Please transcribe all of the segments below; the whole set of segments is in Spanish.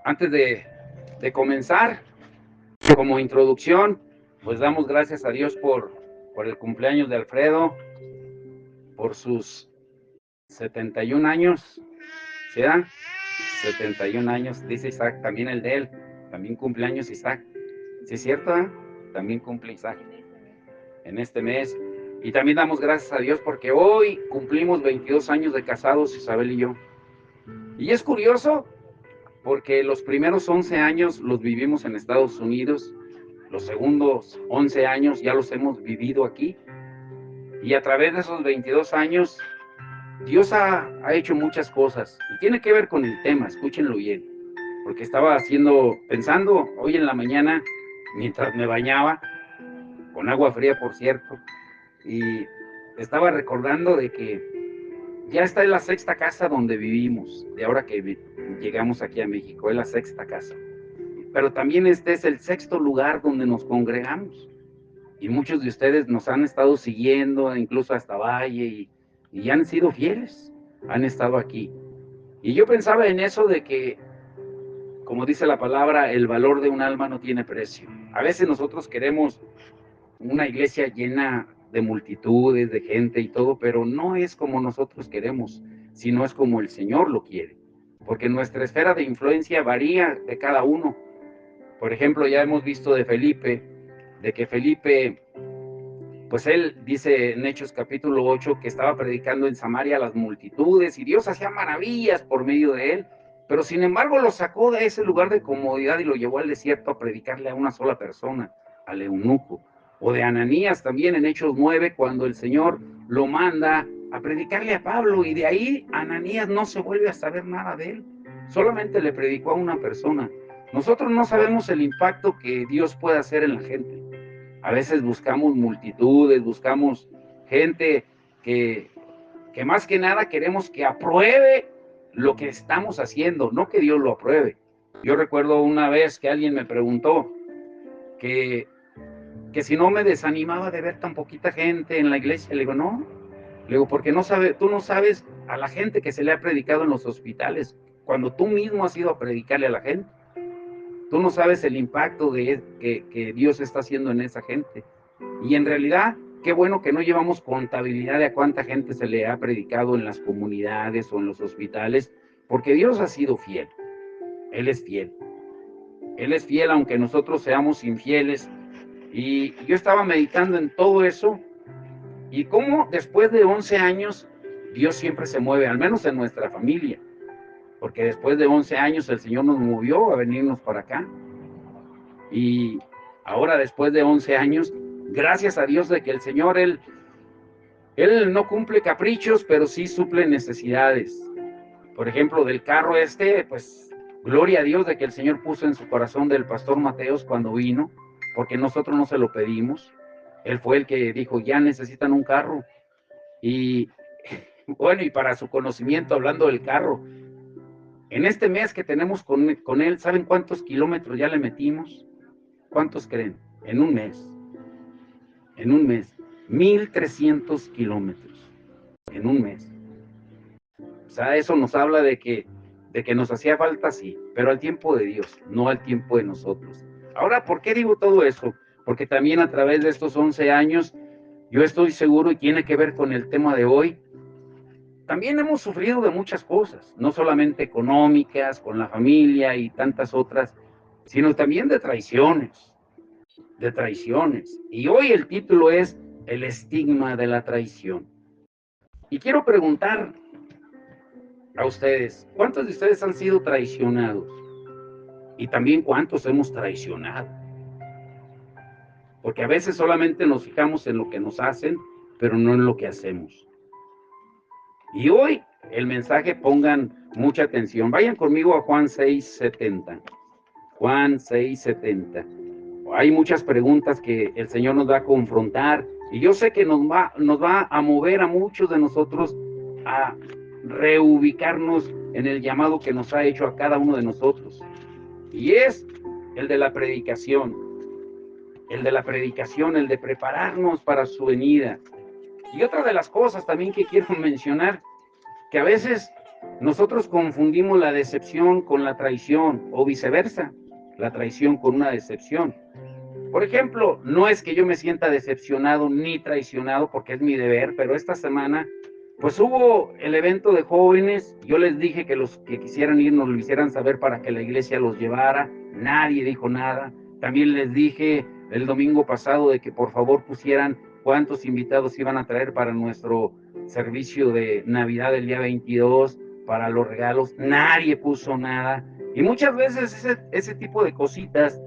Antes de comenzar, como introducción, pues damos gracias a Dios por el cumpleaños de Alfredo, por sus 71 años, ¿sí dan? 71 años, dice Isaac, también el de él, también cumpleaños Isaac. ¿Sí es cierto? También cumple Isaac en este mes. Y también damos gracias a Dios porque hoy cumplimos 22 años de casados, Isabel y yo. Y es curioso porque los primeros 11 años los vivimos en Estados Unidos, los segundos 11 años ya los hemos vivido aquí, y a través de esos 22 años Dios ha hecho muchas cosas, y tiene que ver con el tema, escúchenlo bien, porque estaba pensando hoy en la mañana, mientras me bañaba, con agua fría por cierto, y estaba recordando de que ya esta es la sexta casa donde vivimos, de ahora que llegamos aquí a México, es la sexta casa. Pero también este es el sexto lugar donde nos congregamos. Y muchos de ustedes nos han estado siguiendo, incluso hasta Valle, y han sido fieles, han estado aquí. Y yo pensaba en eso de que, como dice la palabra, el valor de un alma no tiene precio. A veces nosotros queremos una iglesia llena de multitudes, de gente y todo, pero no es como nosotros queremos, sino es como el Señor lo quiere. Porque nuestra esfera de influencia varía de cada uno. Por ejemplo, ya hemos visto de Felipe, de que Felipe, pues él dice en Hechos capítulo 8 que estaba predicando en Samaria a las multitudes y Dios hacía maravillas por medio de él, pero sin embargo lo sacó de ese lugar de comodidad y lo llevó al desierto a predicarle a una sola persona, al eunuco. O de Ananías también en Hechos 9, cuando el Señor lo manda a predicarle a Pablo, y de ahí Ananías no se vuelve a saber nada de él, solamente le predicó a una persona. Nosotros no sabemos el impacto que Dios puede hacer en la gente. A veces buscamos multitudes, buscamos gente que más que nada queremos que apruebe lo que estamos haciendo, no que Dios lo apruebe. Yo recuerdo una vez que alguien me preguntó que si no me desanimaba de ver tan poquita gente en la iglesia. Le digo, no. Le digo, porque tú no sabes a la gente que se le ha predicado en los hospitales, cuando tú mismo has ido a predicarle a la gente. Tú no sabes el impacto que Dios está haciendo en esa gente. Y en realidad, qué bueno que no llevamos contabilidad de a cuánta gente se le ha predicado en las comunidades o en los hospitales, porque Dios ha sido fiel. Él es fiel. Él es fiel aunque nosotros seamos infieles. Y yo estaba meditando en todo eso y cómo después de 11 años Dios siempre se mueve, al menos en nuestra familia, porque después de 11 años el Señor nos movió a venirnos para acá. Y ahora después de 11 años, gracias a Dios de que el Señor, Él no cumple caprichos, pero sí suple necesidades. Por ejemplo, del carro pues gloria a Dios de que el Señor puso en su corazón del pastor Mateos cuando vino, porque nosotros no se lo pedimos. Él fue el que dijo, ya necesitan un carro. Y bueno, y para su conocimiento, hablando del carro, en este mes que tenemos con él, ¿saben cuántos kilómetros ya le metimos? ¿Cuántos creen? En un mes. En un mes. 1,300 kilómetros. En un mes. O sea, eso nos habla de que nos hacía falta, sí, pero al tiempo de Dios, no al tiempo de nosotros. Ahora, ¿por qué digo todo eso? Porque también a través de estos 11 años, yo estoy seguro, y tiene que ver con el tema de hoy, también hemos sufrido de muchas cosas, no solamente económicas, con la familia y tantas otras, sino también de traiciones, de traiciones. Y hoy el título es El estigma de la traición. Y quiero preguntar a ustedes, ¿cuántos de ustedes han sido traicionados? Y también cuántos hemos traicionado. Porque a veces solamente nos fijamos en lo que nos hacen, pero no en lo que hacemos. Y hoy el mensaje, pongan mucha atención. Vayan conmigo a Juan 6:70. Juan 6:70. Hay muchas preguntas que el Señor nos va a confrontar. Y yo sé que nos va a mover a muchos de nosotros a reubicarnos en el llamado que nos ha hecho a cada uno de nosotros. Y es el de la predicación. El de la predicación, el de prepararnos para su venida. Y otra de las cosas también que quiero mencionar, que a veces Nosotros confundimos la decepción con la traición o viceversa, la traición con una decepción. Por ejemplo, no es que yo me sienta decepcionado ni traicionado porque es mi deber, pero esta semana pues hubo el evento de jóvenes. Yo les dije que los que quisieran ir nos lo hicieran saber para que la iglesia los llevara. Nadie dijo nada. También les dije el domingo pasado de que por favor pusieran cuántos invitados iban a traer para nuestro servicio de Navidad el día 22, para los regalos. Nadie puso nada. Y muchas veces ese tipo de cositas,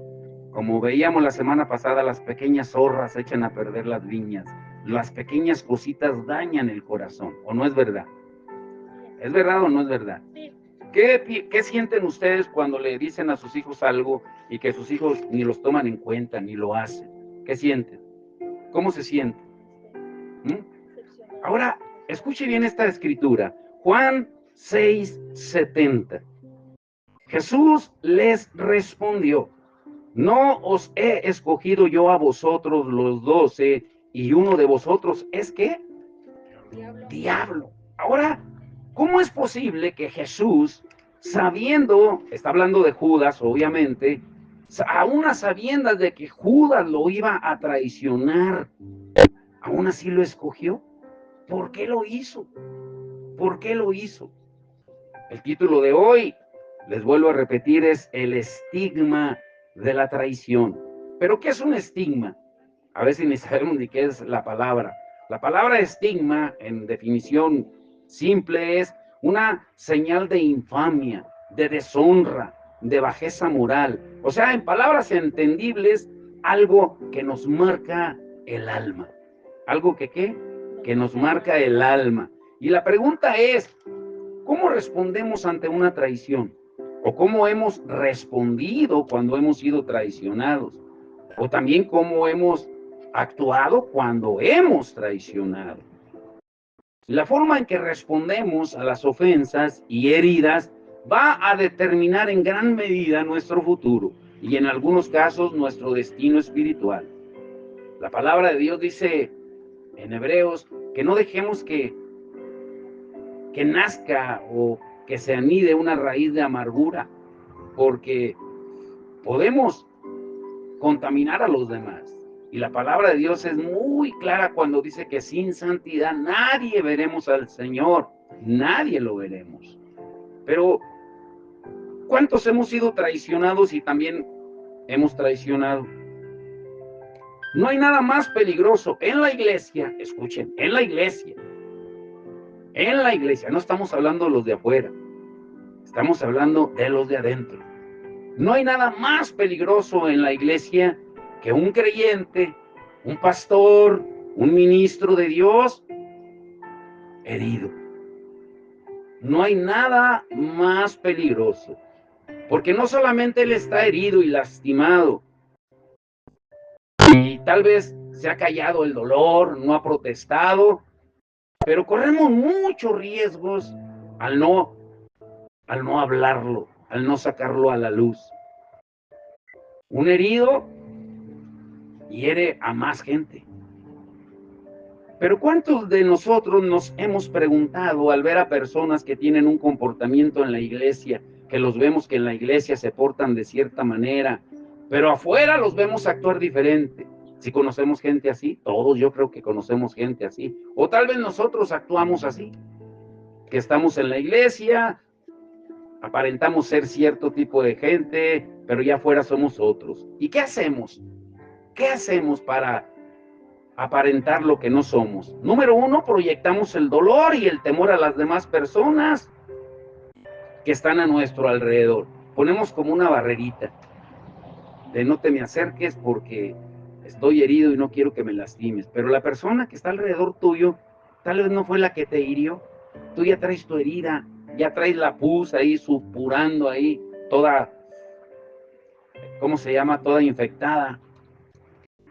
como veíamos la semana pasada, las pequeñas zorras echan a perder las viñas. Las pequeñas cositas dañan el corazón, ¿o no es verdad? ¿Es verdad o no es verdad? ¿Qué sienten ustedes cuando le dicen a sus hijos algo y que sus hijos ni los toman en cuenta, ni lo hacen? ¿Qué sienten? ¿Cómo se sienten? Ahora, escuche bien esta escritura. Juan 6:70. Jesús les respondió: no os he escogido yo a vosotros los 12, y uno de vosotros es ¿qué? Diablo. Ahora, ¿cómo es posible que Jesús, sabiendo, está hablando de Judas, obviamente, aún a sabiendas de que Judas lo iba a traicionar, aún así lo escogió? ¿Por qué lo hizo? ¿Por qué lo hizo? El título de hoy, les vuelvo a repetir, es el estigma de la traición. ¿Pero qué es un estigma? A veces ni sabemos ni qué es la palabra. La palabra estigma, en definición simple, es una señal de infamia, de deshonra, de bajeza moral. O sea, en palabras entendibles, algo que nos marca el alma. ¿Algo que qué? Que nos marca el alma. Y la pregunta es, ¿cómo respondemos ante una traición? ¿O cómo hemos respondido cuando hemos sido traicionados? O también cómo hemos actuado cuando hemos traicionado. La forma en que respondemos a las ofensas y heridas va a determinar en gran medida nuestro futuro y en algunos casos nuestro destino espiritual. La palabra de Dios dice en Hebreos que no dejemos que nazca o que se anide una raíz de amargura, porque podemos contaminar a los demás. Y la palabra de Dios es muy clara cuando dice que sin santidad nadie veremos al Señor, nadie lo veremos. Pero ¿cuántos hemos sido traicionados y también hemos traicionado? No hay nada más peligroso en la iglesia, escuchen, en la iglesia, no estamos hablando de los de afuera, estamos hablando de los de adentro. No hay nada más peligroso en la iglesia que un creyente, un pastor, un ministro de Dios herido. No hay nada más peligroso, porque no solamente él está herido y lastimado, y tal vez se ha callado el dolor, no ha protestado, pero corremos muchos riesgos al no hablarlo, al no sacarlo a la luz. Un herido hiere a más gente. Pero ¿cuántos de nosotros nos hemos preguntado al ver a personas que tienen un comportamiento en la iglesia, que los vemos que en la iglesia se portan de cierta manera, pero afuera los vemos actuar diferente? Si conocemos gente así, todos yo creo que conocemos gente así, o tal vez nosotros actuamos así, que estamos en la iglesia, aparentamos ser cierto tipo de gente, pero ya afuera somos otros. ¿Y qué hacemos? ¿Qué hacemos para aparentar lo que no somos? Número uno, proyectamos el dolor y el temor a las demás personas que están a nuestro alrededor. Ponemos como una barrerita de no te me acerques porque estoy herido y no quiero que me lastimes. Pero la persona que está alrededor tuyo tal vez no fue la que te hirió. Tú ya traes tu herida, ya traes la pus ahí supurando ahí, toda, ¿cómo se llama? Toda infectada.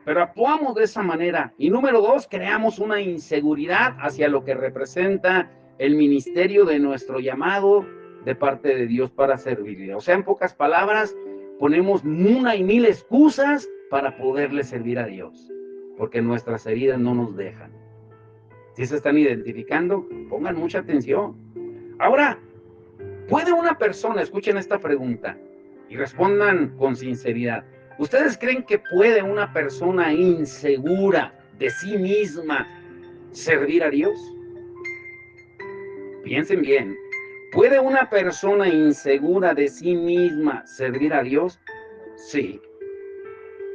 Pero actuamos de esa manera. Y número dos, creamos una inseguridad hacia lo que representa el ministerio de nuestro llamado de parte de Dios para servirle. O sea, en pocas palabras, ponemos una y mil excusas para poderle servir a Dios, porque nuestras heridas no nos dejan. Si se están identificando, pongan mucha atención. Ahora, ¿Puede una persona, escuchen esta pregunta y respondan con sinceridad, ¿ustedes creen que puede una persona insegura de sí misma servir a Dios? Piensen bien. ¿Puede una persona insegura de sí misma servir a Dios? Sí,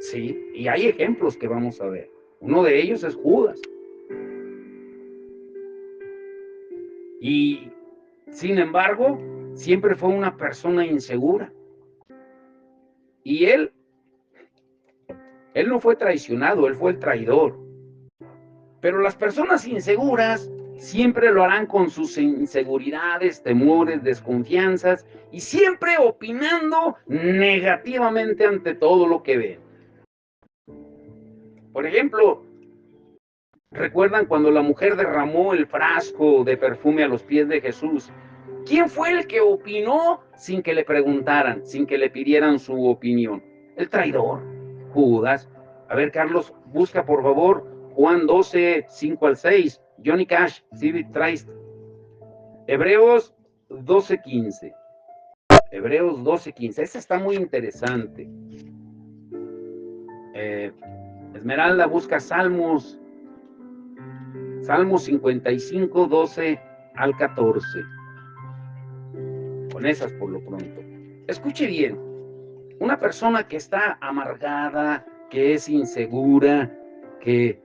sí. Y hay ejemplos que vamos a ver. Uno de ellos es Judas. Y, sin embargo, siempre fue una persona insegura. Y él no fue traicionado, él fue el traidor. Pero las personas inseguras siempre lo harán con sus inseguridades, temores, desconfianzas y siempre opinando negativamente ante todo lo que ven. Por ejemplo, ¿recuerdan cuando la mujer derramó el frasco de perfume a los pies de Jesús? ¿Quién fue el que opinó sin que le preguntaran, sin que le pidieran su opinión? El traidor, Judas. A ver, Carlos, busca por favor Juan 12, 5 al 6. Johnny Cash, si traes. Hebreos 12, 15. Hebreos 12, 15. Ese está muy interesante. Esmeralda, busca Salmos 55, 12 al 14. Con esas por lo pronto. Escuche bien. Una persona que está amargada, que es insegura, que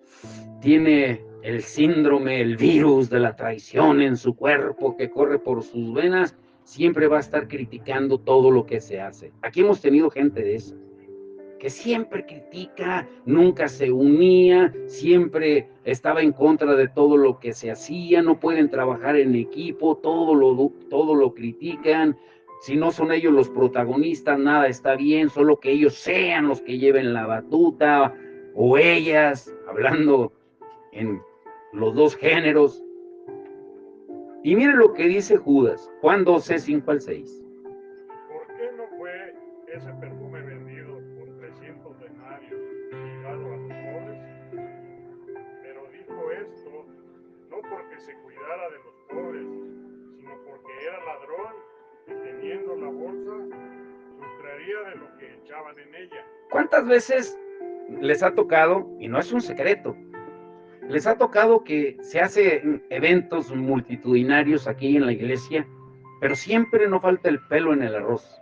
tiene el síndrome, el virus de la traición en su cuerpo que corre por sus venas, siempre va a estar criticando todo lo que se hace. Aquí hemos tenido gente de esa, que siempre critica, nunca se unía, siempre estaba en contra de todo lo que se hacía, no pueden trabajar en equipo, todo lo critican. Si no son ellos los protagonistas, nada está bien, solo que ellos sean los que lleven la batuta, o ellas, hablando en los dos géneros. Y miren lo que dice Judas, Juan 12, 5 al 6. ¿Por qué no fue ese perfume vendido por 300 denarios y dado a los pobres? Pero dijo esto no porque se cuidara de los pobres, sino porque era ladrón y teniendo la bolsa, sustraería de lo que echaban en ella. ¿Cuántas veces les ha tocado, y no es un secreto, les ha tocado que se hacen eventos multitudinarios aquí en la iglesia, pero siempre no falta el pelo en el arroz?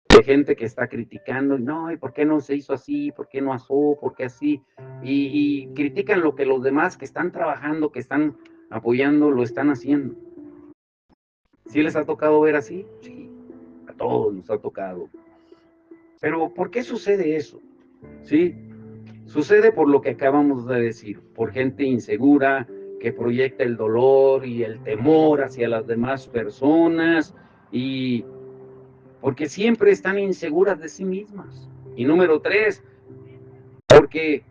De gente que está criticando, no, ¿y por qué no se hizo así? ¿Por qué no asó? ¿Por qué así? Y critican lo que los demás que están trabajando, que están apoyando, lo están haciendo. ¿Sí les ha tocado ver así? Sí, a todos nos ha tocado. Pero ¿por qué sucede eso? ¿Sí? Sucede por lo que acabamos de decir, por gente insegura que proyecta el dolor y el temor hacia las demás personas y porque siempre están inseguras de sí mismas. Y número 3, porque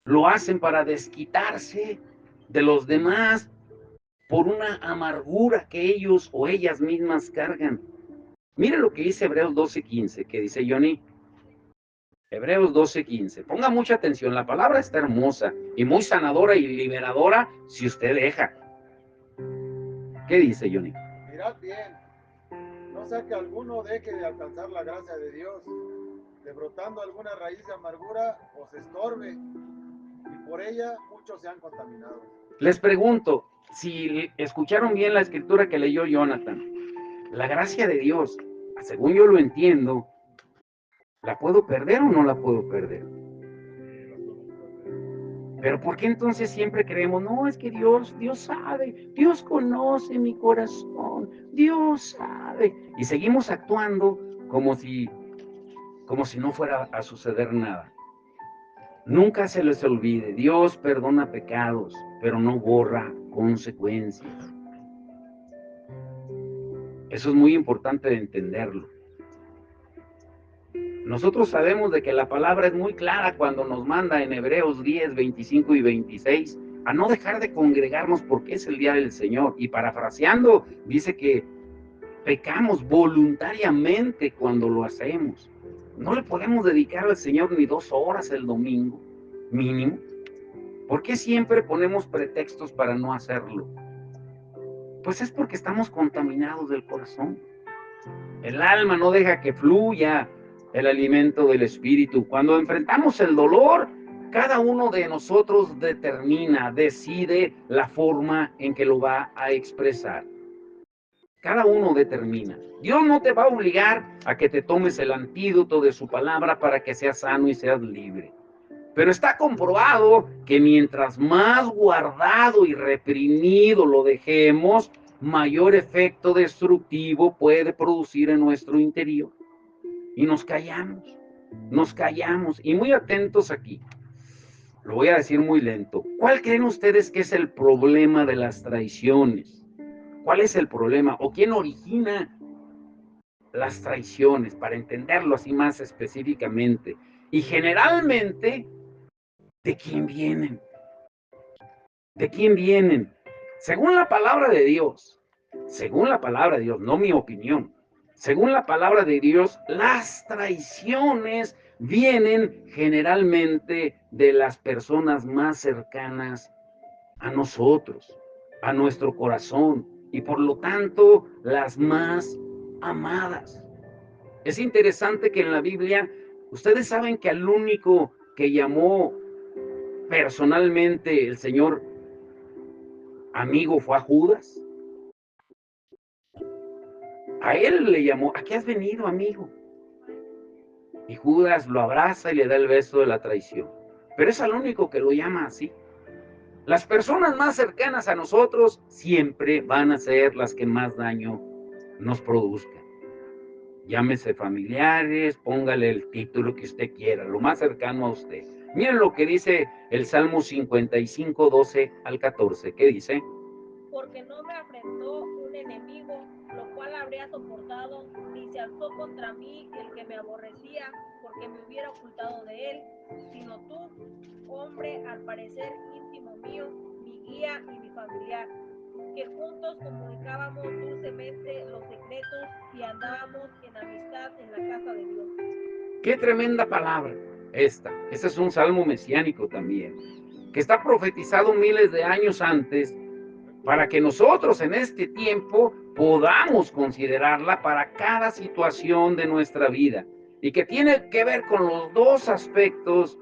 lo hacen para desquitarse de los demás por una amargura que ellos o ellas mismas cargan. Mire lo que dice Hebreos 12:15, que dice Johnny. Hebreos 12:15. Ponga mucha atención, la palabra está hermosa y muy sanadora y liberadora si usted deja. ¿Qué dice Johnny? Mirad bien, no sea que alguno deje de alcanzar la gracia de Dios, de brotando alguna raíz de amargura os estorbe, y por ella muchos se han contaminado. Les pregunto, si escucharon bien la escritura que leyó Jonathan, la gracia de Dios, según yo lo entiendo, ¿la puedo perder o no la puedo perder? Pero ¿por qué entonces siempre creemos, no, es que Dios sabe, Dios conoce mi corazón, Dios sabe? Y seguimos actuando como si no fuera a suceder nada. Nunca se les olvide, Dios perdona pecados, pero no borra consecuencias. Eso es muy importante de entenderlo. Nosotros sabemos de que la palabra es muy clara cuando nos manda en Hebreos 10, 25 y 26 a no dejar de congregarnos porque es el día del Señor. Y parafraseando, dice que pecamos voluntariamente cuando lo hacemos. No le podemos dedicar al Señor ni 2 horas el domingo, mínimo. ¿Por qué siempre ponemos pretextos para no hacerlo? Pues es porque estamos contaminados del corazón. El alma no deja que fluya el alimento del espíritu. Cuando enfrentamos el dolor, cada uno de nosotros determina, decide la forma en que lo va a expresar. Cada uno determina. Dios no te va a obligar a que te tomes el antídoto de su palabra para que seas sano y seas libre. Pero está comprobado que mientras más guardado y reprimido lo dejemos, mayor efecto destructivo puede producir en nuestro interior. Y nos callamos. Y muy atentos aquí. Lo voy a decir muy lento. ¿Cuál creen ustedes que es el problema de las traiciones? ¿Cuál es el problema? ¿O quién origina las traiciones? Para entenderlo así más específicamente. Y generalmente, ¿de quién vienen? ¿De quién vienen? Según la palabra de Dios, no mi opinión, según la palabra de Dios, las traiciones vienen generalmente de las personas más cercanas a nosotros, a nuestro corazón, y por lo tanto las más amadas. Es interesante que en la Biblia, ustedes saben que al único que llamó personalmente el Señor amigo fue a Judas. A él le llamó, ¿a qué has venido, amigo? Y Judas lo abraza y le da el beso de la traición. Pero es al único que lo llama así. Las personas más cercanas a nosotros siempre van a ser las que más daño nos produzcan. Llámese familiares, póngale el título que usted quiera, lo más cercano a usted. Miren lo que dice el Salmo 55, 12 al 14. ¿Qué dice? Porque no me afrentó un enemigo, lo cual habría soportado, ni se alzó contra mí el que me aborrecía, porque me hubiera ocultado de él, sino tú, hombre al parecer íntimo mío, mi guía y mi familiar, que juntos comunicábamos dulcemente los secretos y andábamos en amistad en la casa de Dios. Qué tremenda palabra esta. Este es un salmo mesiánico también, que está profetizado miles de años antes, para que nosotros en este tiempo podamos considerarla para cada situación de nuestra vida, y que tiene que ver con los dos aspectos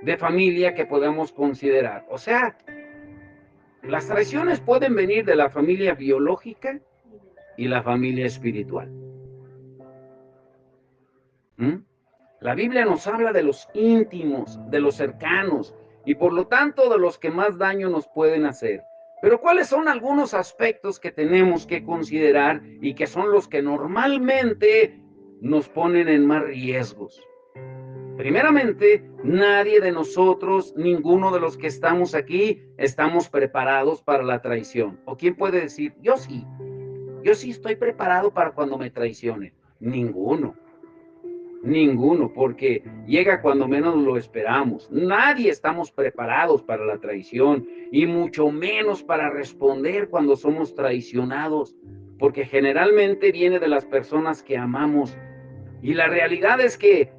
de familia que podemos considerar. O sea, las traiciones pueden venir de la familia biológica y la familia espiritual. La Biblia nos habla de los íntimos, de los cercanos, y por lo tanto de los que más daño nos pueden hacer. Pero ¿cuáles son algunos aspectos que tenemos que considerar y que son los que normalmente nos ponen en más riesgos? Primeramente, nadie de nosotros, ninguno de los que estamos aquí, estamos preparados para la traición. ¿O quién puede decir, yo sí estoy preparado para cuando me traicionen? Ninguno, porque llega cuando menos lo esperamos. Nadie estamos preparados para la traición, y mucho menos para responder cuando somos traicionados, porque generalmente viene de las personas que amamos, y la realidad es que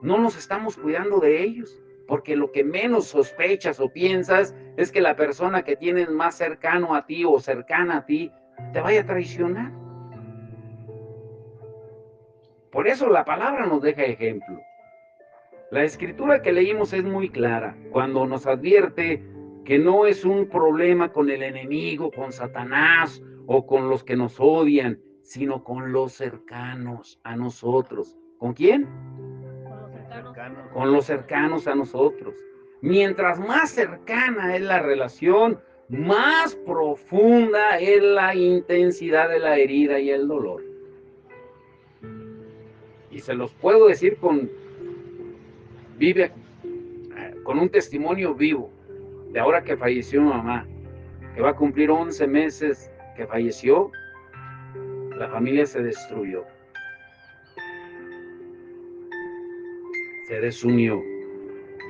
no nos estamos cuidando de ellos, porque lo que menos sospechas o piensas es que la persona que tienes más cercano a ti o cercana a ti te vaya a traicionar. Por eso la palabra nos deja ejemplo. La escritura que leímos es muy clara cuando nos advierte que no es un problema con el enemigo, con Satanás o con los que nos odian, sino con los cercanos a nosotros. ¿Con quién? Con los cercanos a nosotros. Mientras más cercana es la relación, más profunda es la intensidad de la herida y el dolor. Y se los puedo decir con un testimonio vivo de ahora que falleció mi mamá, que va a cumplir 11 meses que falleció. La familia se destruyó, se desunió,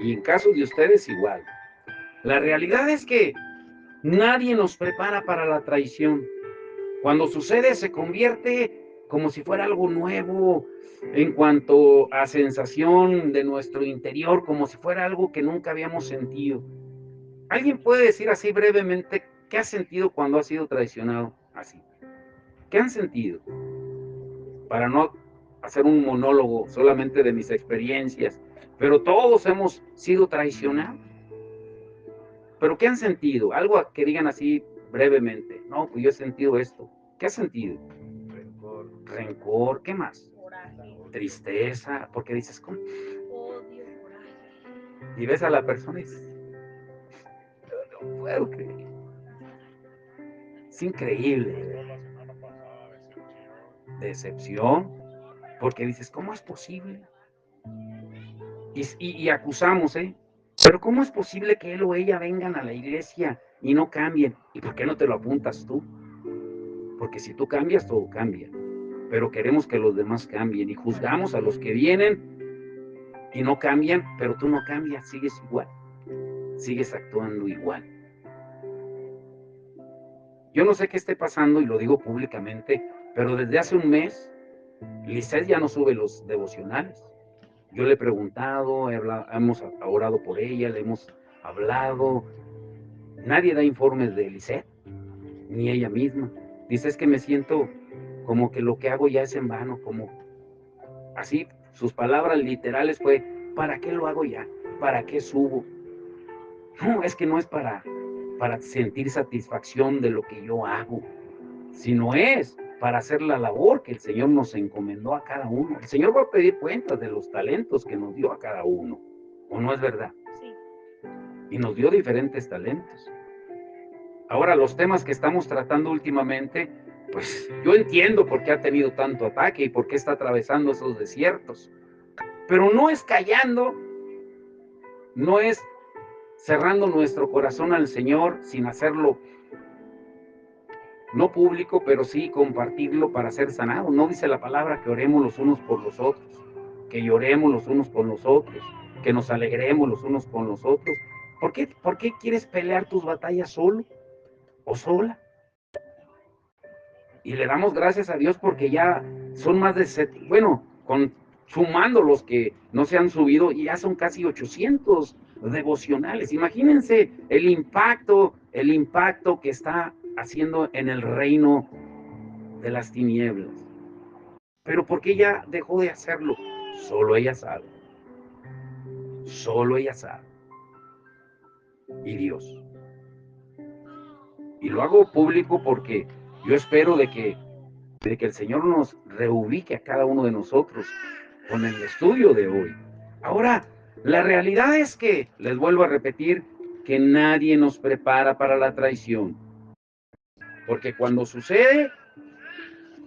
y en caso de ustedes igual. La realidad es que nadie nos prepara para la traición. Cuando sucede, se convierte como si fuera algo nuevo en cuanto a sensación de nuestro interior, como si fuera algo que nunca habíamos sentido. ¿Alguien puede decir así brevemente ¿Qué has sentido cuando has sido traicionado así? ¿Qué han sentido? Para no hacer un monólogo solamente de mis experiencias, pero todos hemos sido traicionados. ¿Pero qué han sentido? Algo que digan así brevemente. No, pues yo he sentido esto. ¿Qué has sentido? Rencor, ¿qué más? Coraje, Tristeza, porque dices, ¿cómo? odio, coraje. Y ves a la persona y dices, no puedo creer. Es increíble. La semana pasada, Decepción, porque dices, ¿cómo es posible? Y acusamos, ¿eh? Pero ¿cómo es posible que él o ella vengan a la iglesia y no cambien? ¿Y por qué no te lo apuntas tú? Porque si tú cambias, todo cambia. Pero queremos que los demás cambien y juzgamos a los que vienen y no cambian, pero tú no cambias, sigues igual, sigues actuando igual. Yo no sé qué esté pasando y lo digo públicamente, pero desde hace un mes, Lisset ya no sube los devocionales. Yo le he preguntado, hemos orado por ella, le hemos hablado. Nadie da informes de Lisset, ni ella misma. Dice, es que me siento como que lo que hago ya es en vano, como así, sus palabras literales fue, ¿para qué lo hago ya? ¿Para qué subo? No, es que no es para sentir satisfacción de lo que yo hago, sino es para hacer la labor que el Señor nos encomendó a cada uno. El Señor va a pedir cuentas de los talentos que nos dio a cada uno, ¿o no es verdad? Sí. Y nos dio diferentes talentos. Ahora, los temas que estamos tratando últimamente, pues yo entiendo por qué ha tenido tanto ataque y por qué está atravesando esos desiertos, pero no es callando, no es cerrando nuestro corazón al Señor sin hacerlo no público, pero sí compartirlo para ser sanado. No dice la palabra que oremos los unos por los otros, que lloremos los unos con los otros, que nos alegremos los unos con los otros. ¿Por qué quieres pelear tus batallas solo o sola? Y le damos gracias a Dios porque ya son más de, bueno, sumando los que no se han subido, ya son casi 800 devocionales. Imagínense el impacto que está haciendo en el reino de las tinieblas. Pero ¿por qué ella dejó de hacerlo? Solo ella sabe. Solo ella sabe. Y Dios. Y lo hago público porque yo espero de que el Señor nos reubique a cada uno de nosotros con el estudio de hoy. Ahora, la realidad es que, les vuelvo a repetir, que nadie nos prepara para la traición. Porque cuando sucede,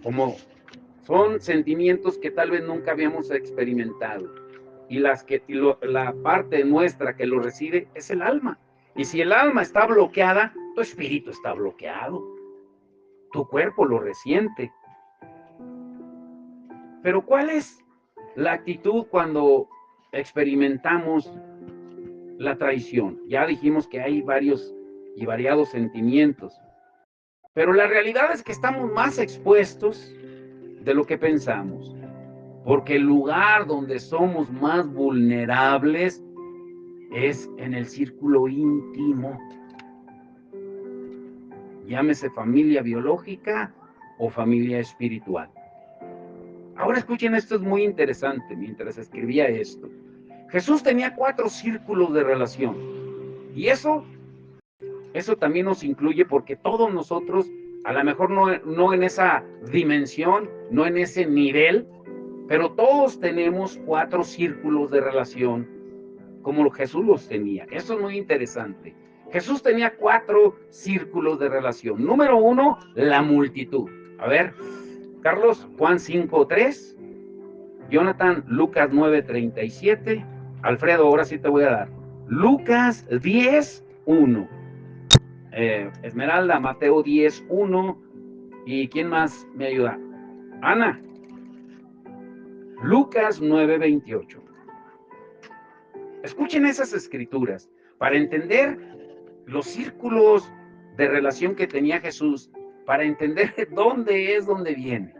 como son sentimientos que tal vez nunca habíamos experimentado, y la parte nuestra que lo recibe es el alma. Y si el alma está bloqueada, tu espíritu está bloqueado. Tu cuerpo lo resiente. Pero ¿cuál es la actitud cuando experimentamos la traición? Ya dijimos que hay varios y variados sentimientos. Pero la realidad es que estamos más expuestos de lo que pensamos. Porque el lugar donde somos más vulnerables es en el círculo íntimo. Llámese familia biológica o familia espiritual. Ahora escuchen, esto es muy interesante mientras escribía esto. Jesús tenía 4 círculos de relación. Y eso también nos incluye porque todos nosotros, a lo mejor no en esa dimensión, no en ese nivel, pero todos tenemos 4 círculos de relación como Jesús los tenía. Eso es muy interesante. Jesús tenía 4 círculos de relación. Número 1, la multitud. A ver, Carlos, Juan 5:3, Jonathan, Lucas 9:37, Alfredo, ahora sí te voy a dar. Lucas 10:1, Esmeralda, Mateo 10:1, ¿y quién más me ayuda? Ana, Lucas 9:28. Escuchen esas escrituras para entender los círculos de relación que tenía Jesús, para entender dónde viene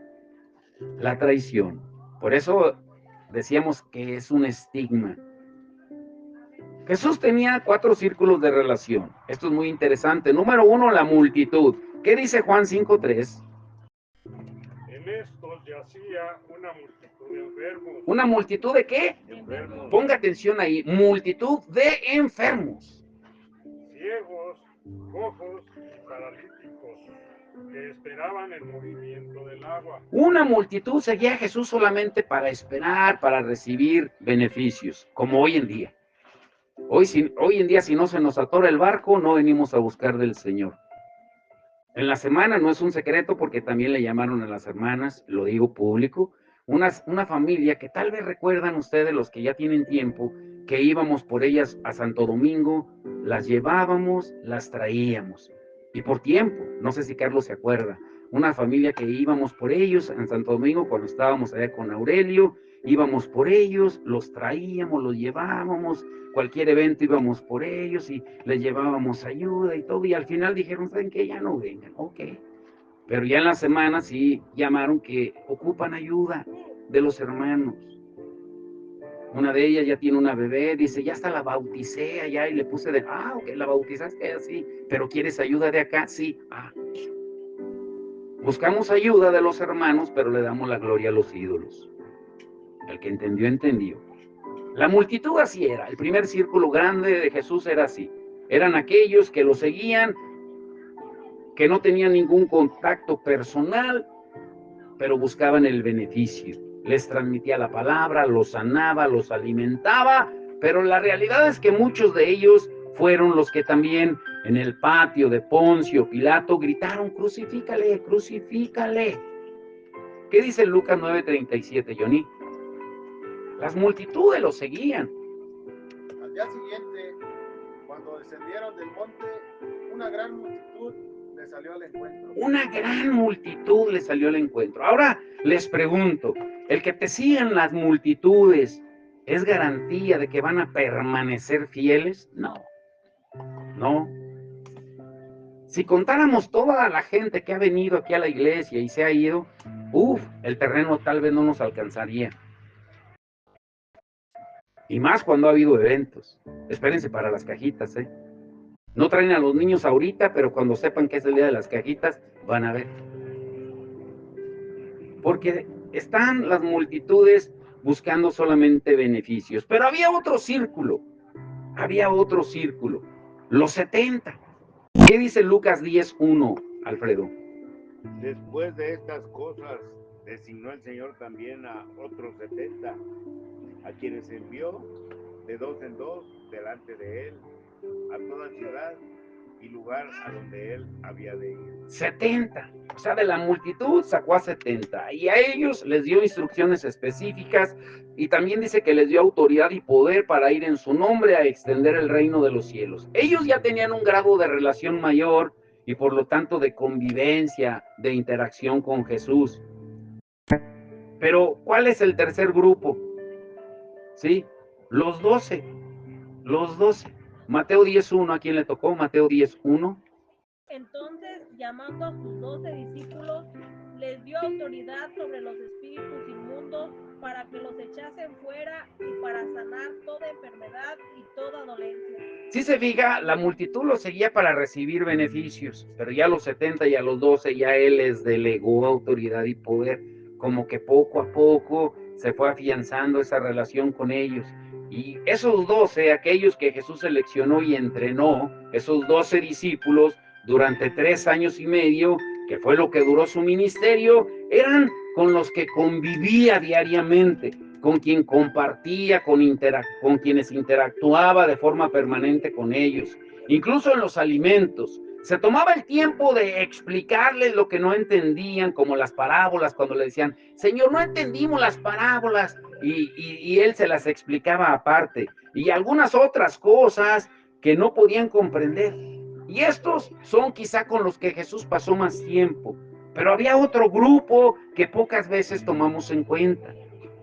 la traición. Por eso decíamos que es un estigma. Jesús tenía 4 círculos de relación. Esto es muy interesante. Número 1, la multitud. ¿Qué dice Juan 5:3? En estos yacía una multitud de enfermos. ¿Una multitud de qué? Enfermos, Ponga atención ahí. Multitud de enfermos. ciegos, cojos y paralíticos, que esperaban el movimiento del agua. Una multitud seguía a Jesús solamente para esperar, para recibir beneficios, como hoy en día. Hoy en día, si no se nos atora el barco, no venimos a buscar del Señor. En la semana no es un secreto porque también le llamaron a las hermanas, lo digo público, una familia que tal vez recuerdan ustedes, los que ya tienen tiempo, que íbamos por ellas a Santo Domingo, las llevábamos, las traíamos. Y por tiempo, no sé si Carlos se acuerda, una familia que íbamos por ellos en Santo Domingo cuando estábamos allá con Aurelio, íbamos por ellos, los traíamos, los llevábamos, cualquier evento íbamos por ellos y les llevábamos ayuda y todo, y al final dijeron, ¿saben qué? Ya no vengan, ok. Pero ya en la semana sí llamaron que ocupan ayuda de los hermanos. Una de ellas ya tiene una bebé, dice, ya hasta la bauticé allá y le puse ok, la bautizaste así, pero ¿quieres ayuda de acá? Sí, Buscamos ayuda de los hermanos, pero le damos la gloria a los ídolos. El que entendió, entendió. La multitud así era, el primer círculo grande de Jesús era así. Eran aquellos que lo seguían, que no tenían ningún contacto personal, pero buscaban el beneficio. Les transmitía la palabra, los sanaba, los alimentaba, pero la realidad es que muchos de ellos fueron los que también en el patio de Poncio Pilato gritaron, crucifícale, crucifícale. ¿Qué dice Lucas 9:37, Johnny? Las multitudes lo seguían. Al día siguiente, cuando descendieron del monte, una gran multitud le salió al encuentro. Una gran multitud le salió al encuentro. Ahora les pregunto, ¿el que te sigan las multitudes es garantía de que van a permanecer fieles? No, no. Si contáramos toda la gente que ha venido aquí a la iglesia y se ha ido, el terreno tal vez no nos alcanzaría. Y más cuando ha habido eventos. Espérense para las cajitas, ¿eh? No traen a los niños ahorita, pero cuando sepan que es el día de las cajitas, van a ver. Porque están las multitudes buscando solamente beneficios. Pero había otro círculo, los 70. ¿Qué dice Lucas 10:1, Alfredo? Después de estas cosas, designó el Señor también a otros 70, a quienes envió de 2 en 2 delante de él, a toda ciudad y lugar a donde él había de ir. 70, o sea, de la multitud sacó a 70, y a ellos les dio instrucciones específicas, y también dice que les dio autoridad y poder para ir en su nombre a extender el reino de los cielos. Ellos ya tenían un grado de relación mayor, y por lo tanto de convivencia, de interacción con Jesús. Pero, ¿cuál es el tercer grupo? ¿Sí? Los 12. Mateo 10:1, ¿a quién le tocó? Mateo 10:1. Entonces, llamando a sus 12 discípulos, les dio autoridad sobre los espíritus inmundos para que los echasen fuera y para sanar toda enfermedad y toda dolencia. Si se fija, la multitud lo seguía para recibir beneficios, pero ya a los 70 y a los 12 ya él les delegó autoridad y poder, como que poco a poco se fue afianzando esa relación con ellos. Y esos 12, aquellos que Jesús seleccionó y entrenó, esos 12 discípulos, durante 3 años y medio, que fue lo que duró su ministerio, eran con los que convivía diariamente, con quien compartía, con quienes interactuaba de forma permanente con ellos, incluso en los alimentos. Se tomaba el tiempo de explicarles lo que no entendían, como las parábolas, cuando le decían, Señor, no entendimos las parábolas, y él se las explicaba aparte, y algunas otras cosas que no podían comprender. Y estos son quizá con los que Jesús pasó más tiempo, pero había otro grupo que pocas veces tomamos en cuenta,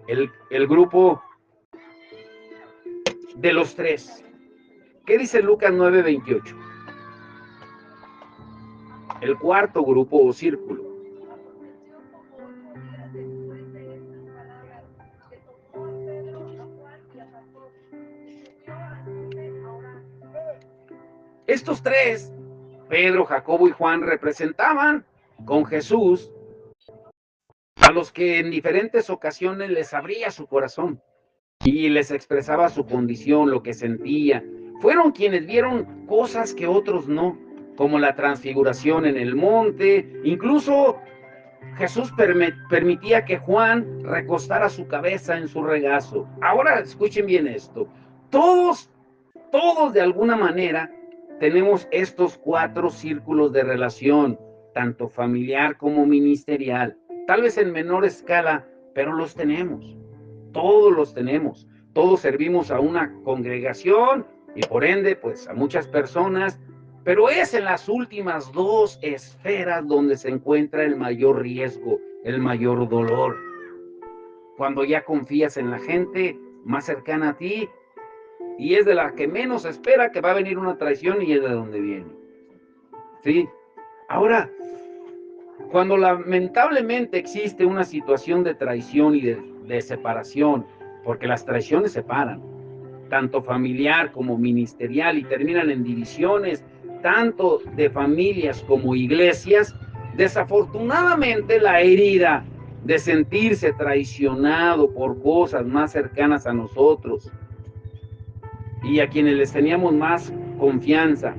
el grupo de los 3. ¿Qué dice Lucas 9:28? El cuarto grupo o círculo. Aconteció como 8 días después de estas palabras, que tomó a Pedro, a Juan y a Jacob, y subió al monte Estos tres, Pedro, Jacobo y Juan, representaban con Jesús a los que en diferentes ocasiones les abría su corazón y les expresaba su condición, lo que sentía. Fueron quienes vieron cosas que otros no, como la transfiguración en el monte. Incluso Jesús permitía que Juan recostara su cabeza en su regazo. Ahora escuchen bien esto. Todos de alguna manera tenemos estos 4 círculos de relación, tanto familiar como ministerial. Tal vez en menor escala, pero los tenemos. Todos los tenemos. Todos servimos a una congregación y por ende, pues a muchas personas, pero es en las últimas 2 esferas donde se encuentra el mayor riesgo, el mayor dolor. Cuando ya confías en la gente más cercana a ti y es de la que menos espera que va a venir una traición y es de donde viene. ¿Sí? Ahora, cuando lamentablemente existe una situación de traición y de separación, porque las traiciones separan, tanto familiar como ministerial, y terminan en divisiones, tanto de familias como iglesias, desafortunadamente la herida de sentirse traicionado por cosas más cercanas a nosotros y a quienes les teníamos más confianza,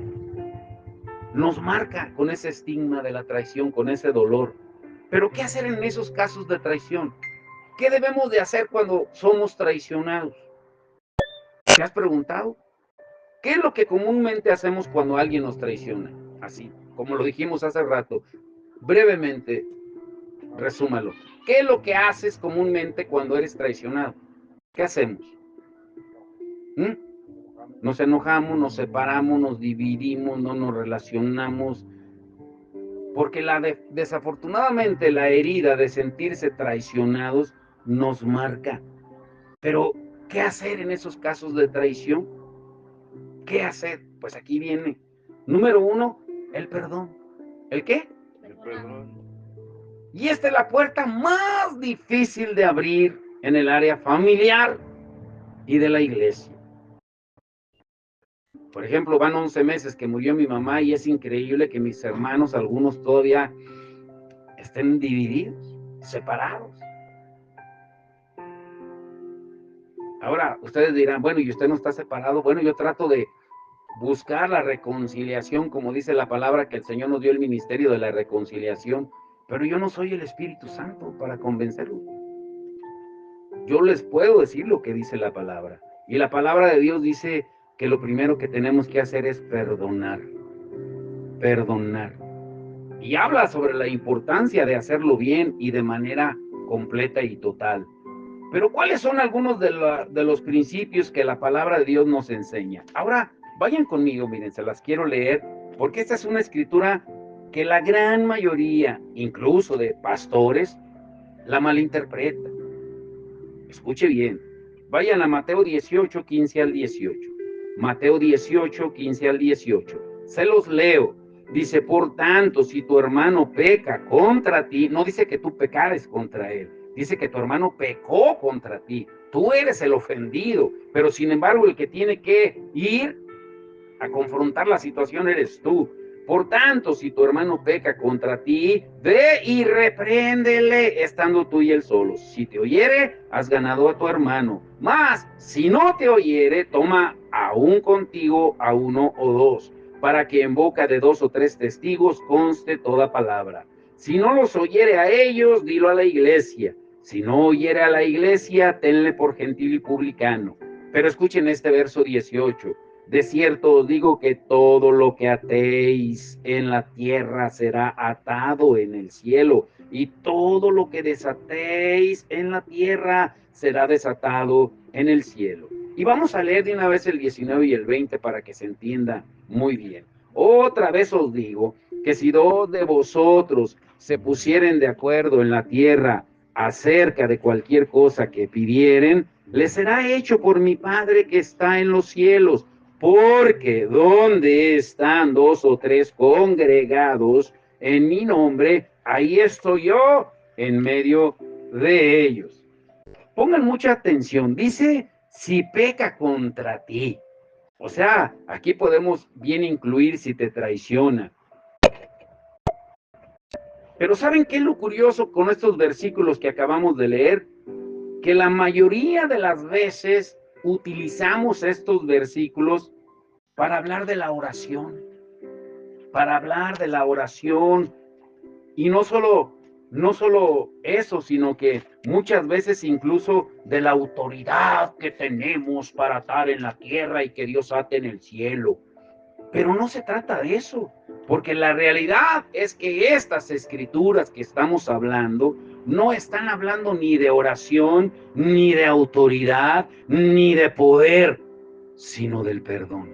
nos marca con ese estigma de la traición, con ese dolor. Pero ¿qué hacer en esos casos de traición? ¿Qué debemos de hacer cuando somos traicionados? ¿Te has preguntado? ¿Qué es lo que comúnmente hacemos cuando alguien nos traiciona? Así, como lo dijimos hace rato, brevemente, resúmalo. ¿Qué es lo que haces comúnmente cuando eres traicionado? ¿Qué hacemos? Nos enojamos, nos separamos, nos dividimos, no nos relacionamos, porque desafortunadamente la herida de sentirse traicionados nos marca. Pero, ¿qué hacer en esos casos de traición? ¿Qué hacer? Pues aquí viene. Número 1, el perdón. ¿El qué? El perdón. Y esta es la puerta más difícil de abrir en el área familiar y de la iglesia. Por ejemplo, van 11 meses que murió mi mamá y es increíble que mis hermanos, algunos todavía estén divididos, separados. Ahora, ustedes dirán, bueno, ¿y usted no está separado? Bueno, yo trato de buscar la reconciliación, como dice la palabra, que el Señor nos dio el ministerio de la reconciliación, pero yo no soy el Espíritu Santo para convencerlos. Yo les puedo decir lo que dice la palabra, y la palabra de Dios dice que lo primero que tenemos que hacer es perdonar, perdonar. Y habla sobre la importancia de hacerlo bien y de manera completa y total. Pero ¿cuáles son algunos de los principios que la palabra de Dios nos enseña? Ahora, vayan conmigo, miren, se las quiero leer, porque esta es una escritura que la gran mayoría, incluso de pastores, la malinterpreta. Escuche bien. Vayan a Mateo 18, 15 al 18. Mateo 18, 15 al 18. Se los leo. Dice, por tanto, si tu hermano peca contra ti, no dice que tú pecares contra él, dice que tu hermano pecó contra ti. Tú eres el ofendido, pero sin embargo el que tiene que ir a confrontar la situación eres tú. Por tanto, si tu hermano peca contra ti, ve y repréndele estando tú y él solos. Si te oyere, has ganado a tu hermano. Mas, si no te oyere, toma aún contigo a 1 o 2, para que en boca de 2 o 3 testigos conste toda palabra. Si no los oyere a ellos, dilo a la iglesia. Si no oyere a la iglesia, tenle por gentil y publicano. Pero escuchen este verso 18. De cierto os digo que todo lo que atéis en la tierra será atado en el cielo, y todo lo que desatéis en la tierra será desatado en el cielo. Y vamos a leer de una vez el 19 y el 20 para que se entienda muy bien. Otra vez os digo que si 2 de vosotros se pusieren de acuerdo en la tierra acerca de cualquier cosa que pidieren, les será hecho por mi Padre que está en los cielos. Porque donde están 2 o 3 congregados en mi nombre, ahí estoy yo en medio de ellos. Pongan mucha atención. Dice, si peca contra ti. O sea, aquí podemos bien incluir si te traiciona. Pero ¿saben qué es lo curioso con estos versículos que acabamos de leer? Que la mayoría de las veces utilizamos estos versículos para hablar de la oración. Para hablar de la oración. Y no solo eso, sino que muchas veces incluso de la autoridad que tenemos para atar en la tierra y que Dios ate en el cielo. Pero no se trata de eso, porque la realidad es que estas escrituras que estamos hablando no están hablando ni de oración, ni de autoridad, ni de poder, sino del perdón.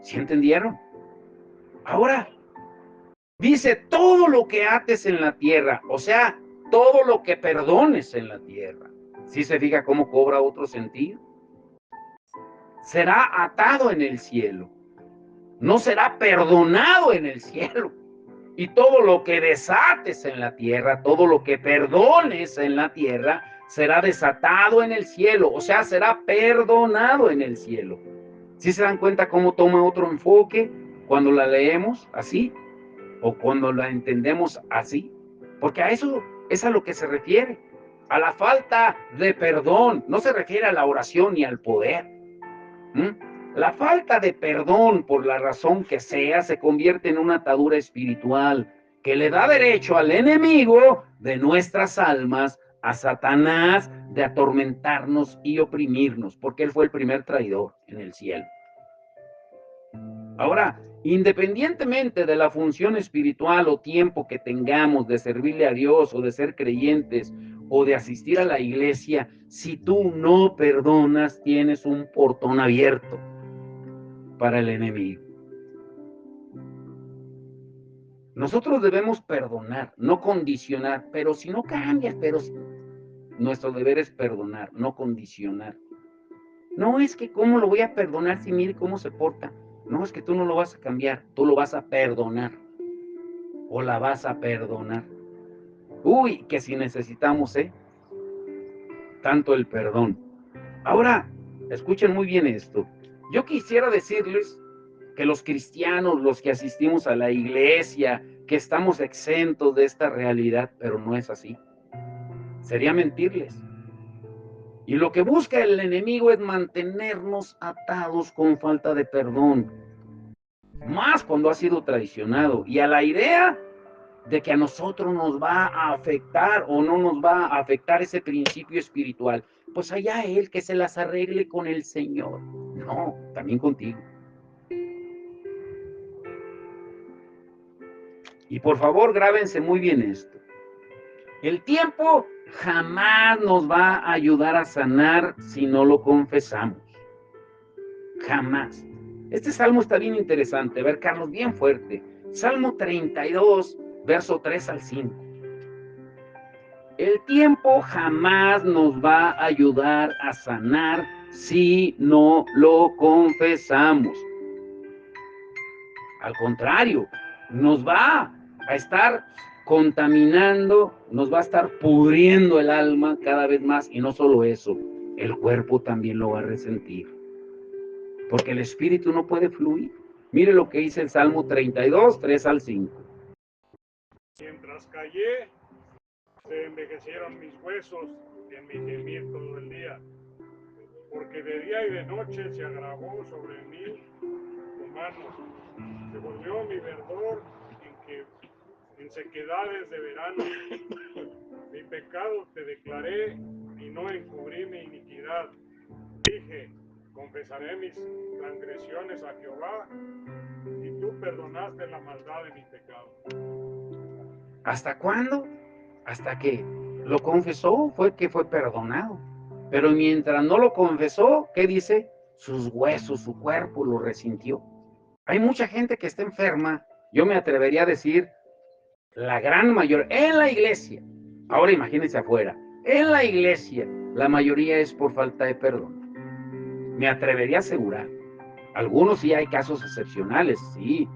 ¿Sí entendieron? Ahora, dice todo lo que ates en la tierra, o sea, todo lo que perdones en la tierra. ¿Sí se fija cómo cobra otro sentido? Será atado en el cielo. No será perdonado en el cielo. Y todo lo que desates en la tierra, todo lo que perdones en la tierra, será desatado en el cielo. O sea, será perdonado en el cielo. ¿Sí se dan cuenta cómo toma otro enfoque cuando la leemos así? O cuando la entendemos así. Porque a eso es a lo que se refiere. A la falta de perdón. No se refiere a la oración ni al poder. La falta de perdón, por la razón que sea, se convierte en una atadura espiritual que le da derecho al enemigo de nuestras almas, a Satanás, de atormentarnos y oprimirnos, porque él fue el primer traidor en el cielo. Ahora, independientemente de la función espiritual o tiempo que tengamos de servirle a Dios o de ser creyentes o de asistir a la iglesia, si tú no perdonas, tienes un portón abierto para el enemigo. Nosotros debemos perdonar, no condicionar, pero si no cambias, nuestro deber es perdonar, no condicionar. No es que cómo lo voy a perdonar si mire cómo se porta. No, es que tú no lo vas a cambiar, tú lo vas a perdonar. O la vas a perdonar. Uy, que si necesitamos, tanto el perdón. Ahora, escuchen muy bien esto. Yo quisiera decirles que los cristianos, los que asistimos a la iglesia, que estamos exentos de esta realidad, pero no es así. Sería mentirles. Y lo que busca el enemigo es mantenernos atados con falta de perdón, más cuando ha sido traicionado, y a la idea de que a nosotros nos va a afectar o no nos va a afectar ese principio espiritual. Pues allá él que se las arregle con el Señor. No, también contigo. Y por favor, grábense muy bien esto. El tiempo jamás nos va a ayudar a sanar si no lo confesamos. Jamás. Este salmo está bien interesante. A ver, Carlos, bien fuerte. Salmo 32, verso 3 al 5. El tiempo jamás nos va a ayudar a sanar si no lo confesamos. Al contrario, nos va a estar contaminando, nos va a estar pudriendo el alma cada vez más, y no solo eso, el cuerpo también lo va a resentir, porque el espíritu no puede fluir. Mire lo que dice el Salmo 32, 3 al 5. Mientras callé, se envejecieron mis huesos en mi gemir todo el día, porque de día y de noche se agravó sobre mí tu mano, se volvió mi verdor en sequedades de verano. Mi pecado te declaré y no encubrí mi iniquidad. Dije, confesaré mis transgresiones a Jehová, y tú perdonaste la maldad de mi pecado. ¿Hasta cuándo? Hasta que lo confesó, fue que fue perdonado. Pero mientras no lo confesó, ¿qué dice? Sus huesos, su cuerpo lo resintió. Hay mucha gente que está enferma, yo me atrevería a decir, la gran mayoría, en la iglesia, ahora imagínense afuera, en la iglesia, la mayoría es por falta de perdón. Me atrevería a asegurar. Algunos sí hay casos excepcionales, sí.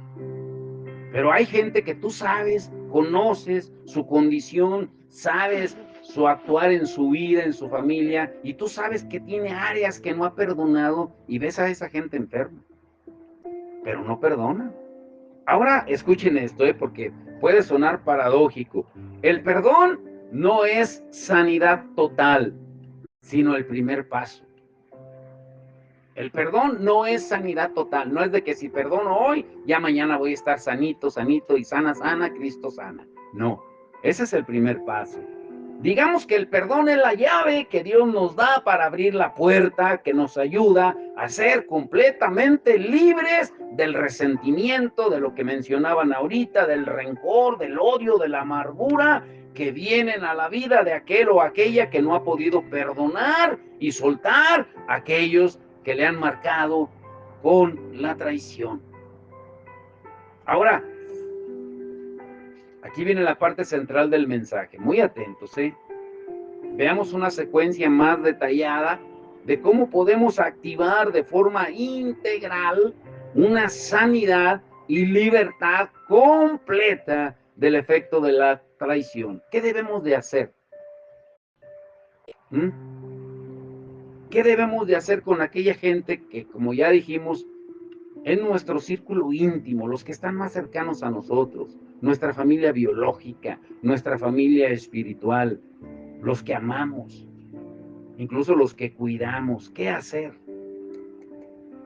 Pero hay gente que tú sabes, conoces su condición, sabes su actuar en su vida, en su familia, y tú sabes que tiene áreas que no ha perdonado y ves a esa gente enferma, pero no perdona. Ahora escuchen esto, porque puede sonar paradójico. El perdón no es sanidad total, sino el primer paso. El perdón no es sanidad total, no es de que si perdono hoy, ya mañana voy a estar sanito, sanito y sana, sana, Cristo sana. No, ese es el primer paso. Digamos que el perdón es la llave que Dios nos da para abrir la puerta, que nos ayuda a ser completamente libres del resentimiento, de lo que mencionaban ahorita, del rencor, del odio, de la amargura que vienen a la vida de aquel o aquella que no ha podido perdonar y soltar a aquellos que le han marcado con la traición. Ahora, aquí viene la parte central del mensaje. Muy atentos, Veamos una secuencia más detallada de cómo podemos activar de forma integral una sanidad y libertad completa del efecto de la traición. ¿Qué debemos de hacer? ¿Qué debemos de hacer con aquella gente que, como ya dijimos, en nuestro círculo íntimo, los que están más cercanos a nosotros, nuestra familia biológica, nuestra familia espiritual, los que amamos, incluso los que cuidamos? ¿Qué hacer?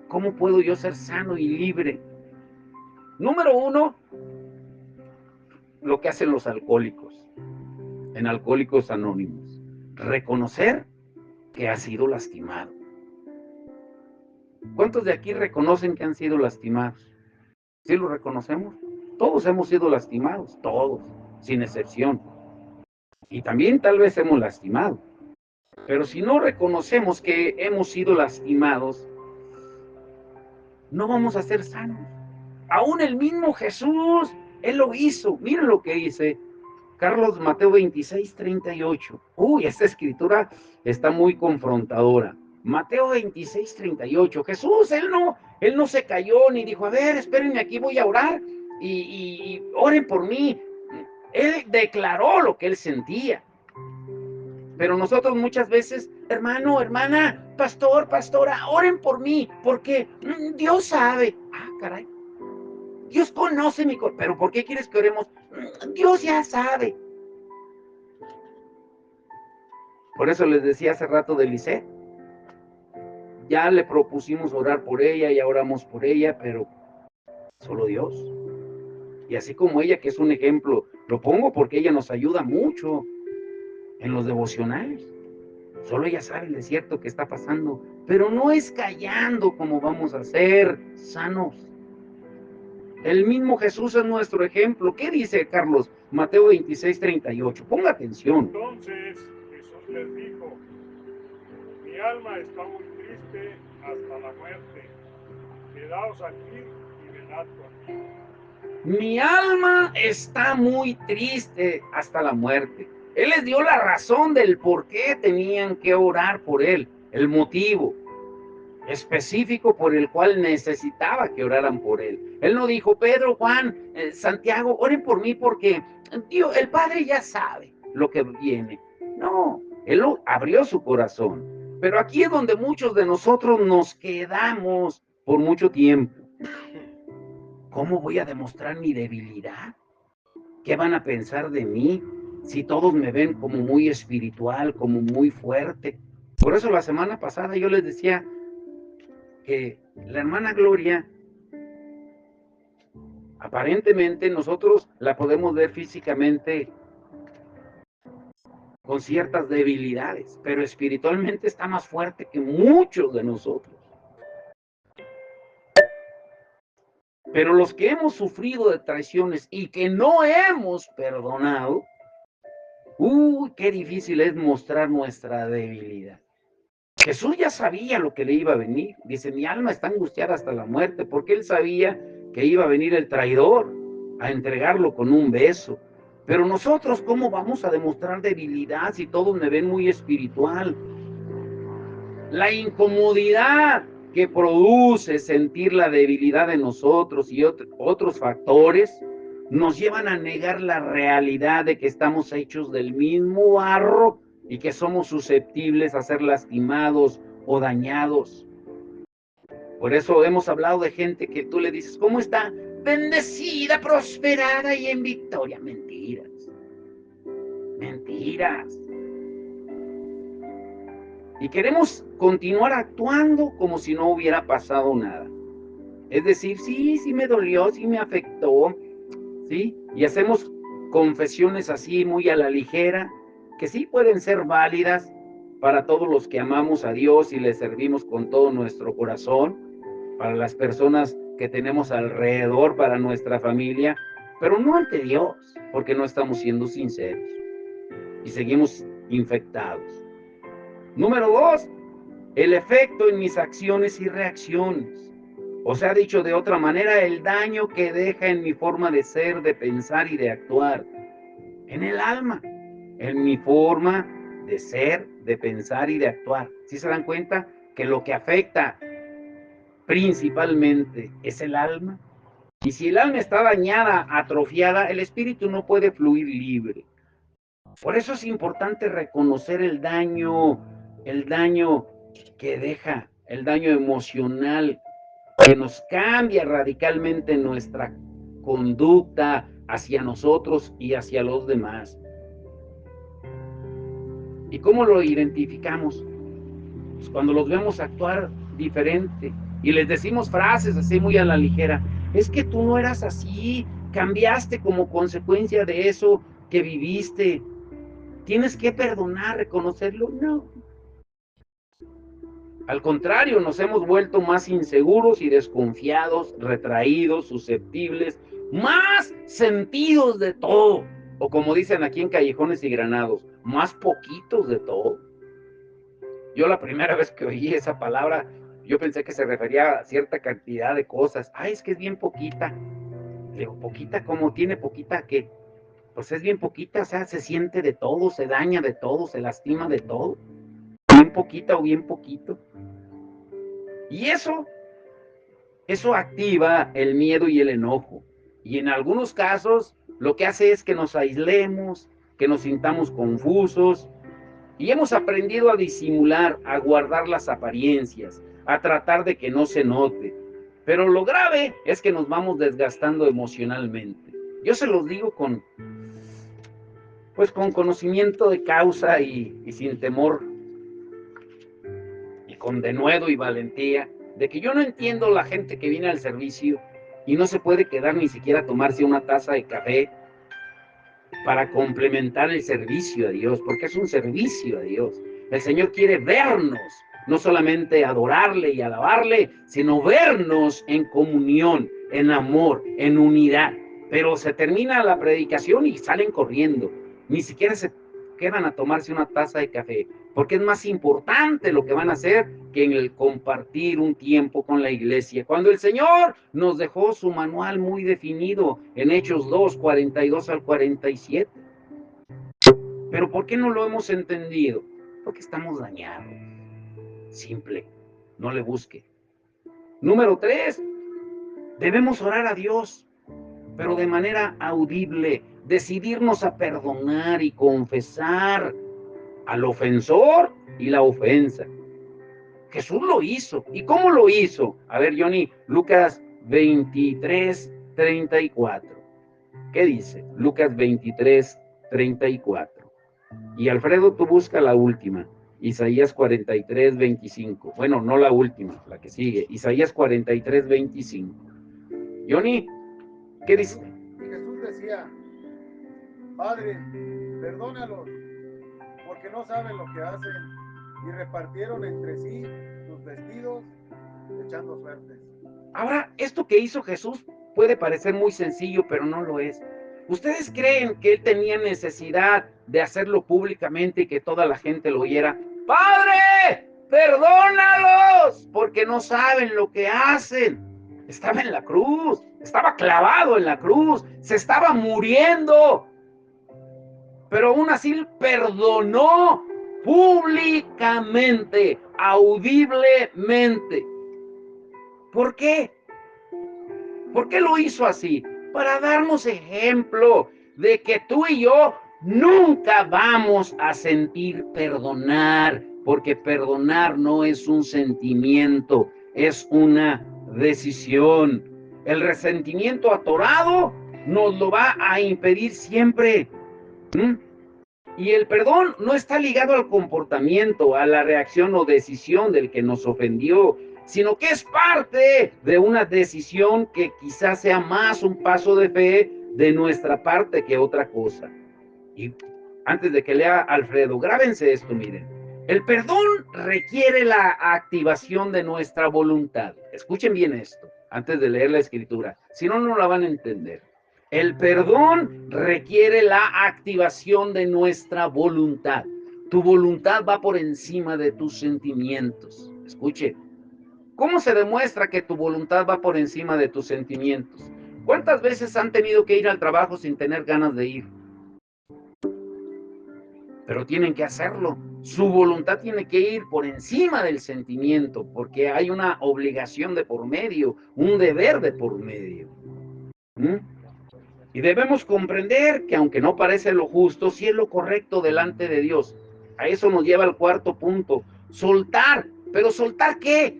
¿Cómo puedo yo ser sano y libre? Número uno, lo que hacen los alcohólicos, en Alcohólicos Anónimos: reconocer que ha sido lastimado. ¿Cuántos de aquí reconocen que han sido lastimados? ¿Sí lo reconocemos? Todos hemos sido lastimados, todos, sin excepción. Y también tal vez hemos lastimado. Pero si no reconocemos que hemos sido lastimados, no vamos a ser sanos. Aún el mismo Jesús, Él lo hizo. Miren lo que dice Carlos, Mateo 26:38. Uy, esta escritura está muy confrontadora. Mateo 26:38. Jesús, él no se cayó ni dijo, a ver, espérenme aquí, voy a orar y oren por mí. Él declaró lo que él sentía. Pero nosotros muchas veces, hermano, hermana, pastor, pastora, oren por mí, porque Dios sabe. Ah, caray. Dios conoce mi corazón. ¿Pero por qué quieres que oremos? Dios ya sabe. Por eso les decía hace rato de Lisette. Ya le propusimos orar por ella, ya oramos por ella, pero solo Dios. Y así como ella, que es un ejemplo, lo pongo porque ella nos ayuda mucho en los devocionales. Solo ella sabe el desierto que está pasando, pero no es callando como vamos a ser sanos. El mismo Jesús es nuestro ejemplo. ¿Qué dice Carlos? Mateo 26:38. Ponga atención. Entonces Jesús les dijo: mi alma está muy triste hasta la muerte. Quedaos aquí y velad conmigo. Mi alma está muy triste hasta la muerte. Él les dio la razón del por qué tenían que orar por él, el motivo específico por el cual necesitaba que oraran por él. Él no dijo, Pedro, Juan, Santiago, oren por mí porque Dios, el Padre ya sabe lo que viene. No, él abrió su corazón. Pero aquí es donde muchos de nosotros nos quedamos por mucho tiempo. ¿Cómo voy a demostrar mi debilidad? ¿Qué van a pensar de mí si todos me ven como muy espiritual, como muy fuerte? Por eso la semana pasada yo les decía que la hermana Gloria, aparentemente nosotros la podemos ver físicamente con ciertas debilidades, pero espiritualmente está más fuerte que muchos de nosotros. Pero los que hemos sufrido de traiciones y que no hemos perdonado, qué difícil es mostrar nuestra debilidad. Jesús ya sabía lo que le iba a venir. Dice, mi alma está angustiada hasta la muerte, porque él sabía que iba a venir el traidor a entregarlo con un beso. Pero nosotros, ¿cómo vamos a demostrar debilidad si todos me ven muy espiritual? La incomodidad que produce sentir la debilidad de nosotros y otros factores nos llevan a negar la realidad de que estamos hechos del mismo barro y que somos susceptibles a ser lastimados o dañados. Por eso hemos hablado de gente que tú le dices, ¿cómo está? Bendecida, prosperada y en victoria. Mentiras. Mentiras. Y queremos continuar actuando como si no hubiera pasado nada. Es decir, sí me dolió, sí me afectó, ¿sí? Y hacemos confesiones así muy a la ligera, que sí pueden ser válidas para todos los que amamos a Dios y le servimos con todo nuestro corazón, para las personas que tenemos alrededor, para nuestra familia, pero no ante Dios, porque no estamos siendo sinceros y seguimos infectados. Número 2, el efecto en mis acciones y reacciones. O sea, dicho de otra manera, el daño que deja en mi forma de ser, de pensar y de actuar. En el alma, en mi forma de ser, de pensar y de actuar. ¿Sí se dan cuenta que lo que afecta principalmente es el alma? Y si el alma está dañada, atrofiada, el espíritu no puede fluir libre. Por eso es importante reconocer el daño que deja, el daño emocional, que nos cambia radicalmente nuestra conducta hacia nosotros y hacia los demás. ¿Y cómo lo identificamos? Pues cuando los vemos actuar diferente y les decimos frases así muy a la ligera. Es que tú no eras así, cambiaste como consecuencia de eso que viviste. Tienes que perdonar, reconocerlo. No. Al contrario, nos hemos vuelto más inseguros y desconfiados, retraídos, susceptibles, más sentidos de todo. O como dicen aquí en Callejones y Granados, más poquitos de todo. Yo la primera vez que oí esa palabra, yo pensé que se refería a cierta cantidad de cosas. Ay, es que es bien poquita. Le digo, ¿poquita? ¿Cómo tiene poquita qué? Pues es bien poquita, o sea, se siente de todo, se daña de todo, se lastima de todo. Bien poquita o bien poquito. Y eso activa el miedo y el enojo. Y en algunos casos lo que hace es que nos aislemos, que nos sintamos confusos. Y hemos aprendido a disimular, a guardar las apariencias, a tratar de que no se note. Pero lo grave es que nos vamos desgastando emocionalmente. Yo se los digo con conocimiento de causa y sin temor y con denuedo y valentía, de que yo no entiendo la gente que viene al servicio y no se puede quedar ni siquiera a tomarse una taza de café para complementar el servicio a Dios, porque es un servicio a Dios. El Señor quiere vernos, no solamente adorarle y alabarle, sino vernos en comunión, en amor, en unidad. Pero se termina la predicación y salen corriendo, ni siquiera se quedan a tomarse una taza de café, porque es más importante lo que van a hacer que en el compartir un tiempo con la iglesia. Cuando el Señor nos dejó su manual muy definido en Hechos 2, 42 al 47. Pero ¿por qué no lo hemos entendido? Porque estamos dañados. Simple, no le busque. Número 3, debemos orar a Dios, pero de manera audible, decidirnos a perdonar y confesar al ofensor y la ofensa. Jesús lo hizo. ¿Y cómo lo hizo? A ver, Johnny, Lucas 23, 34. ¿Qué dice? Lucas 23, 34. Y Alfredo, tú busca la última. Isaías 43, 25. Bueno, no la última, la que sigue. Isaías 43, 25. Johnny, ¿qué dice? Y Jesús decía, Padre, perdónalos, porque no saben lo que hacen. Y repartieron entre sí sus vestidos, echando suertes. Ahora, esto que hizo Jesús puede parecer muy sencillo, pero no lo es. ¿Ustedes creen que él tenía necesidad de hacerlo públicamente y que toda la gente lo oyera? ¡Padre, perdónalos! Porque no saben lo que hacen. Estaba en la cruz, estaba clavado en la cruz, se estaba muriendo. Pero aún así perdonó públicamente, audiblemente. ¿Por qué? ¿Por qué lo hizo así? para darnos ejemplo de que tú y yo nunca vamos a sentir perdonar, porque perdonar no es un sentimiento, es una decisión. El resentimiento atorado nos lo va a impedir siempre. Y el perdón no está ligado al comportamiento, a la reacción o decisión del que nos ofendió, sino que es parte de una decisión que quizás sea más un paso de fe de nuestra parte que otra cosa. Y antes de que lea Alfredo, grábense esto, miren. El perdón requiere la activación de nuestra voluntad. Escuchen bien esto, antes de leer la escritura, si no, no la van a entender. El perdón requiere la activación de nuestra voluntad. Tu voluntad va por encima de tus sentimientos. Escuche, ¿cómo se demuestra que tu voluntad va por encima de tus sentimientos? ¿Cuántas veces han tenido que ir al trabajo sin tener ganas de ir? Pero tienen que hacerlo. Su voluntad tiene que ir por encima del sentimiento, porque hay una obligación de por medio, un deber de por medio. Y debemos comprender que aunque no parece lo justo, sí es lo correcto delante de Dios. A eso nos lleva al cuarto punto. Soltar. ¿Pero soltar qué?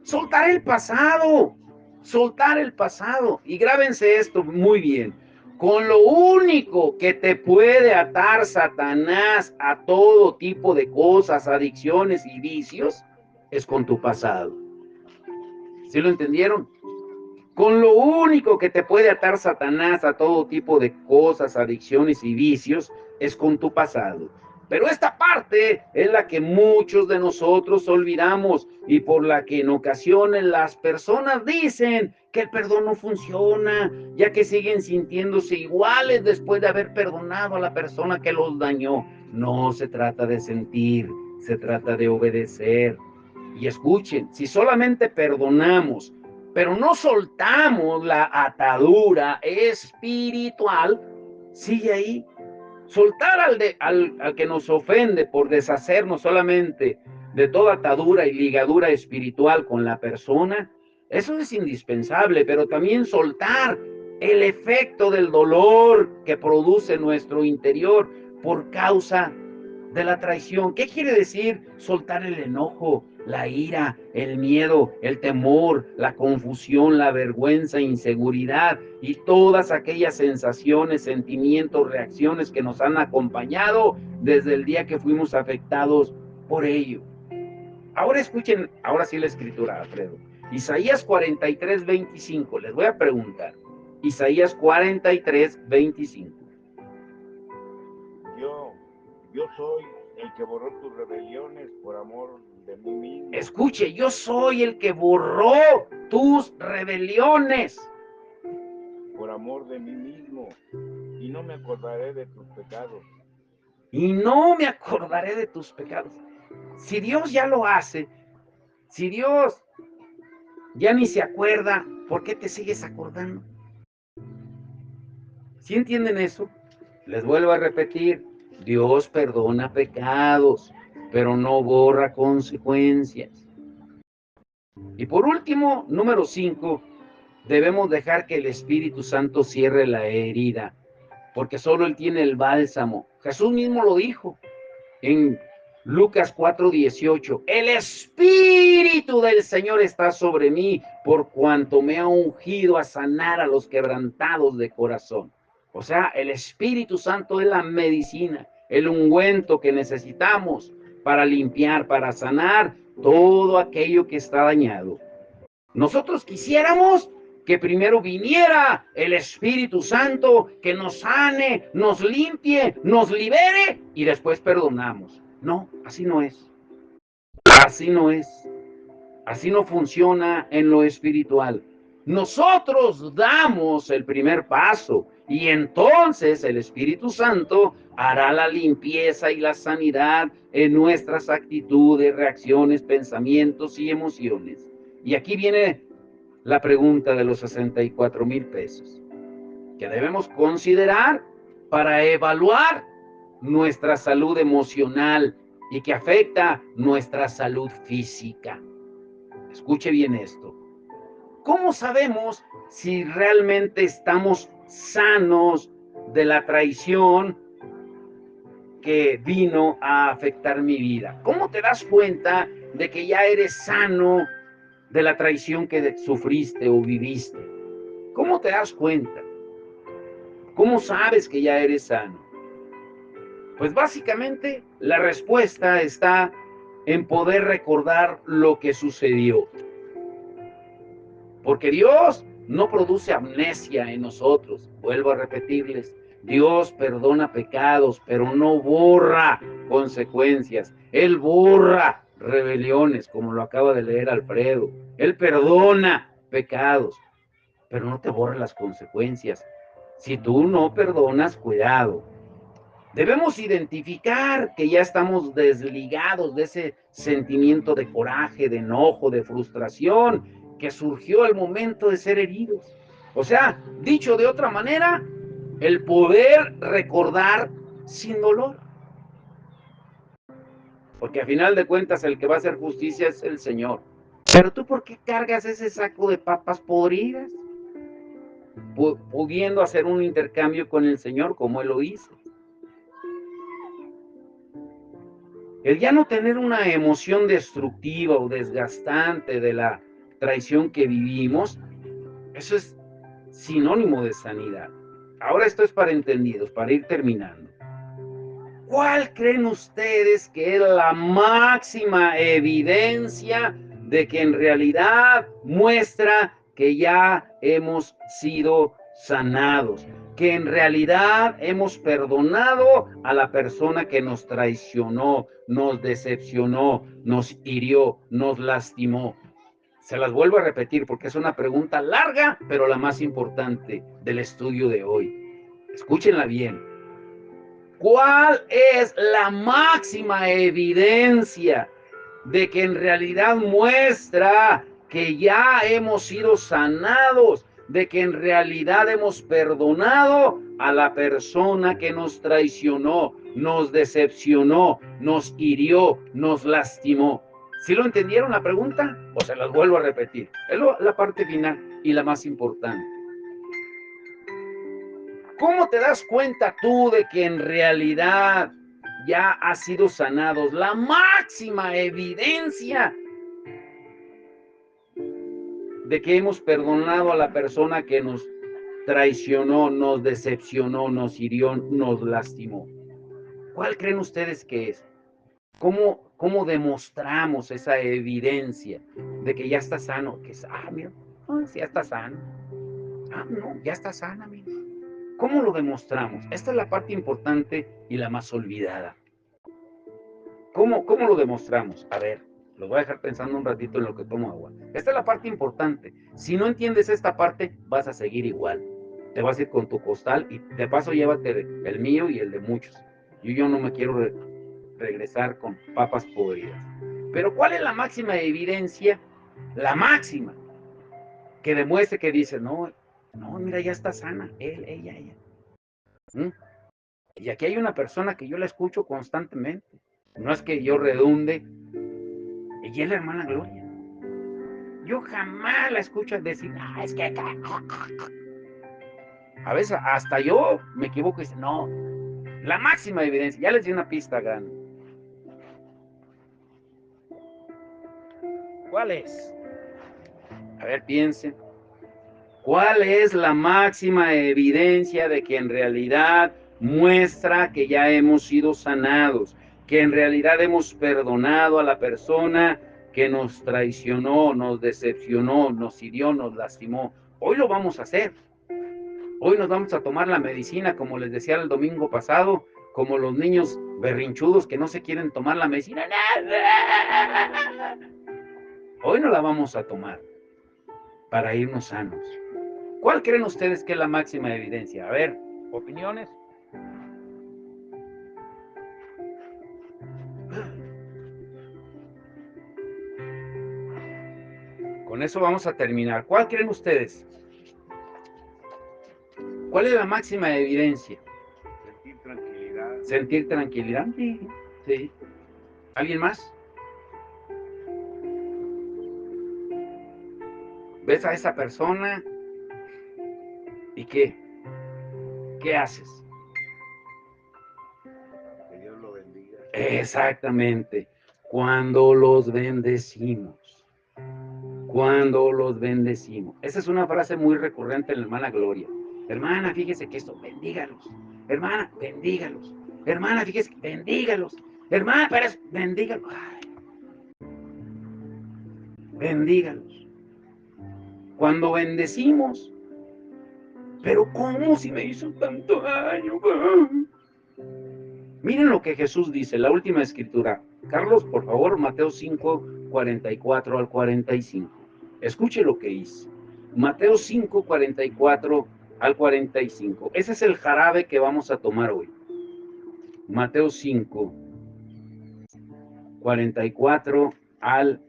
Soltar el pasado. Soltar el pasado. Y grábense esto muy bien. Con lo único que te puede atar Satanás a todo tipo de cosas, adicciones y vicios, es con tu pasado. ¿Sí lo entendieron? Con lo único que te puede atar Satanás a todo tipo de cosas, adicciones y vicios, es con tu pasado. Pero esta parte es la que muchos de nosotros olvidamos y por la que en ocasiones las personas dicen que el perdón no funciona, ya que siguen sintiéndose iguales después de haber perdonado a la persona que los dañó. No se trata de sentir, se trata de obedecer. Y escuchen, si solamente perdonamos, pero no soltamos la atadura espiritual, sigue ahí. Soltar al que nos ofende por deshacernos solamente de toda atadura y ligadura espiritual con la persona, eso es indispensable, pero también soltar el efecto del dolor que produce nuestro interior por causa de la traición. ¿Qué quiere decir soltar el enojo, la ira, el miedo, el temor, la confusión, la vergüenza, inseguridad y todas aquellas sensaciones, sentimientos, reacciones que nos han acompañado desde el día que fuimos afectados por ello? Ahora escuchen, ahora sí la escritura, Alfredo. Isaías 43, 25. Les voy a preguntar. Isaías 43, 25. Yo soy el que borró tus rebeliones por amor de mí mismo. Escuche, yo soy el que borró tus rebeliones. Por amor de mí mismo. Y no me acordaré de tus pecados. Y no me acordaré de tus pecados. Si Dios ya lo hace, si Dios ya ni se acuerda, ¿por qué te sigues acordando? ¿Sí entienden eso? Les vuelvo a repetir. Dios perdona pecados, pero no borra consecuencias. Y por último, número 5, debemos dejar que el Espíritu Santo cierre la herida, porque solo Él tiene el bálsamo. Jesús mismo lo dijo en Lucas 4:18. El Espíritu del Señor está sobre mí, por cuanto me ha ungido a sanar a los quebrantados de corazón. O sea, el Espíritu Santo es la medicina, el ungüento que necesitamos para limpiar, para sanar todo aquello que está dañado. Nosotros quisiéramos que primero viniera el Espíritu Santo, que nos sane, nos limpie, nos libere y después perdonamos. No, así no es. Así no es. Así no funciona en lo espiritual. Nosotros damos el primer paso y entonces el Espíritu Santo hará la limpieza y la sanidad en nuestras actitudes, reacciones, pensamientos y emociones. Y aquí viene la pregunta de los 64,000 pesos que debemos considerar para evaluar nuestra salud emocional y que afecta nuestra salud física. Escuche bien esto. ¿Cómo sabemos si realmente estamos sanos de la traición que vino a afectar mi vida? ¿Cómo te das cuenta de que ya eres sano de la traición que sufriste o viviste? ¿Cómo te das cuenta? ¿Cómo sabes que ya eres sano? Pues básicamente la respuesta está en poder recordar lo que sucedió. Porque Dios no produce amnesia en nosotros. Vuelvo a repetirles, Dios perdona pecados, pero no borra consecuencias. Él borra rebeliones, como lo acaba de leer Alfredo. Él perdona pecados, pero no te borra las consecuencias. Si tú no perdonas, cuidado. Debemos identificar que ya estamos desligados de ese sentimiento de coraje, de enojo, de frustración que surgió al momento de ser heridos. O sea, dicho de otra manera, el poder recordar sin dolor. Porque a final de cuentas el que va a hacer justicia es el Señor. Pero tú, ¿por qué cargas ese saco de papas podridas? Pudiendo hacer un intercambio con el Señor como Él lo hizo. El ya no tener una emoción destructiva o desgastante de la traición que vivimos, eso es sinónimo de sanidad. Ahora esto es para entendidos, para ir terminando. ¿Cuál creen ustedes que es la máxima evidencia de que en realidad muestra que ya hemos sido sanados? Que en realidad hemos perdonado a la persona que nos traicionó, nos decepcionó, nos hirió, nos lastimó. Se las vuelvo a repetir porque es una pregunta larga, pero la más importante del estudio de hoy. Escúchenla bien. ¿Cuál es la máxima evidencia de que en realidad muestra que ya hemos sido sanados, de que en realidad hemos perdonado a la persona que nos traicionó, nos decepcionó, nos hirió, nos lastimó? ¿Sí lo entendieron la pregunta? O se las vuelvo a repetir. Es la parte final y la más importante. ¿Cómo te das cuenta tú de que en realidad ya has sido sanados? La máxima evidencia de que hemos perdonado a la persona que nos traicionó, nos decepcionó, nos hirió, nos lastimó. ¿Cuál creen ustedes que es? ¿Cómo demostramos esa evidencia de que ya está sano? Que es, mira, sí, ya está sano. No, ya está sana, mira. ¿Cómo lo demostramos? Esta es la parte importante y la más olvidada. ¿Cómo lo demostramos? A ver, los voy a dejar pensando un ratito en lo que tomo agua. Esta es la parte importante. Si no entiendes esta parte, vas a seguir igual. Te vas a ir con tu costal y de paso llévate el mío y el de muchos. Yo no me quiero regresar con papas podridas. Pero ¿cuál es la máxima evidencia? La máxima. Que demuestre que dice, no, mira, ya está sana. Él, ella. Y aquí hay una persona que yo la escucho constantemente. No es que yo redunde. Ella es la hermana Gloria. Yo jamás la escucho decir, es que acá. A veces hasta yo me equivoco y dice, no. La máxima evidencia. Ya les di una pista grande. ¿Cuál es? A ver, piensen. ¿Cuál es la máxima evidencia de que en realidad muestra que ya hemos sido sanados? Que en realidad hemos perdonado a la persona que nos traicionó, nos decepcionó, nos hirió, nos lastimó. Hoy lo vamos a hacer. Hoy nos vamos a tomar la medicina, como les decía el domingo pasado, como los niños berrinchudos que no se quieren tomar la medicina. Hoy no la vamos a tomar para irnos sanos. ¿Cuál creen ustedes que es la máxima evidencia? A ver, ¿opiniones? Con eso vamos a terminar. ¿Cuál creen ustedes? ¿Cuál es la máxima evidencia? Sentir tranquilidad. ¿Sentir tranquilidad? Sí. ¿Alguien más? ves a esa persona y ¿qué? ¿Qué haces? Que Dios lo bendiga. Exactamente. Cuando los bendecimos. Cuando los bendecimos. Esa es una frase muy recurrente en la hermana Gloria. Hermana, fíjese que esto, bendígalos. Hermana, bendígalos. Hermana, fíjese que bendígalos. Hermana, pero bendígalos. Ay, bendígalos. Cuando bendecimos, pero ¿cómo si me hizo tanto daño? Miren lo que Jesús dice, la última escritura. Carlos, por favor, Mateo 5, 44 al 45. Escuche lo que dice. Mateo 5, 44 al 45. Ese es el jarabe que vamos a tomar hoy. Mateo 5, 44 al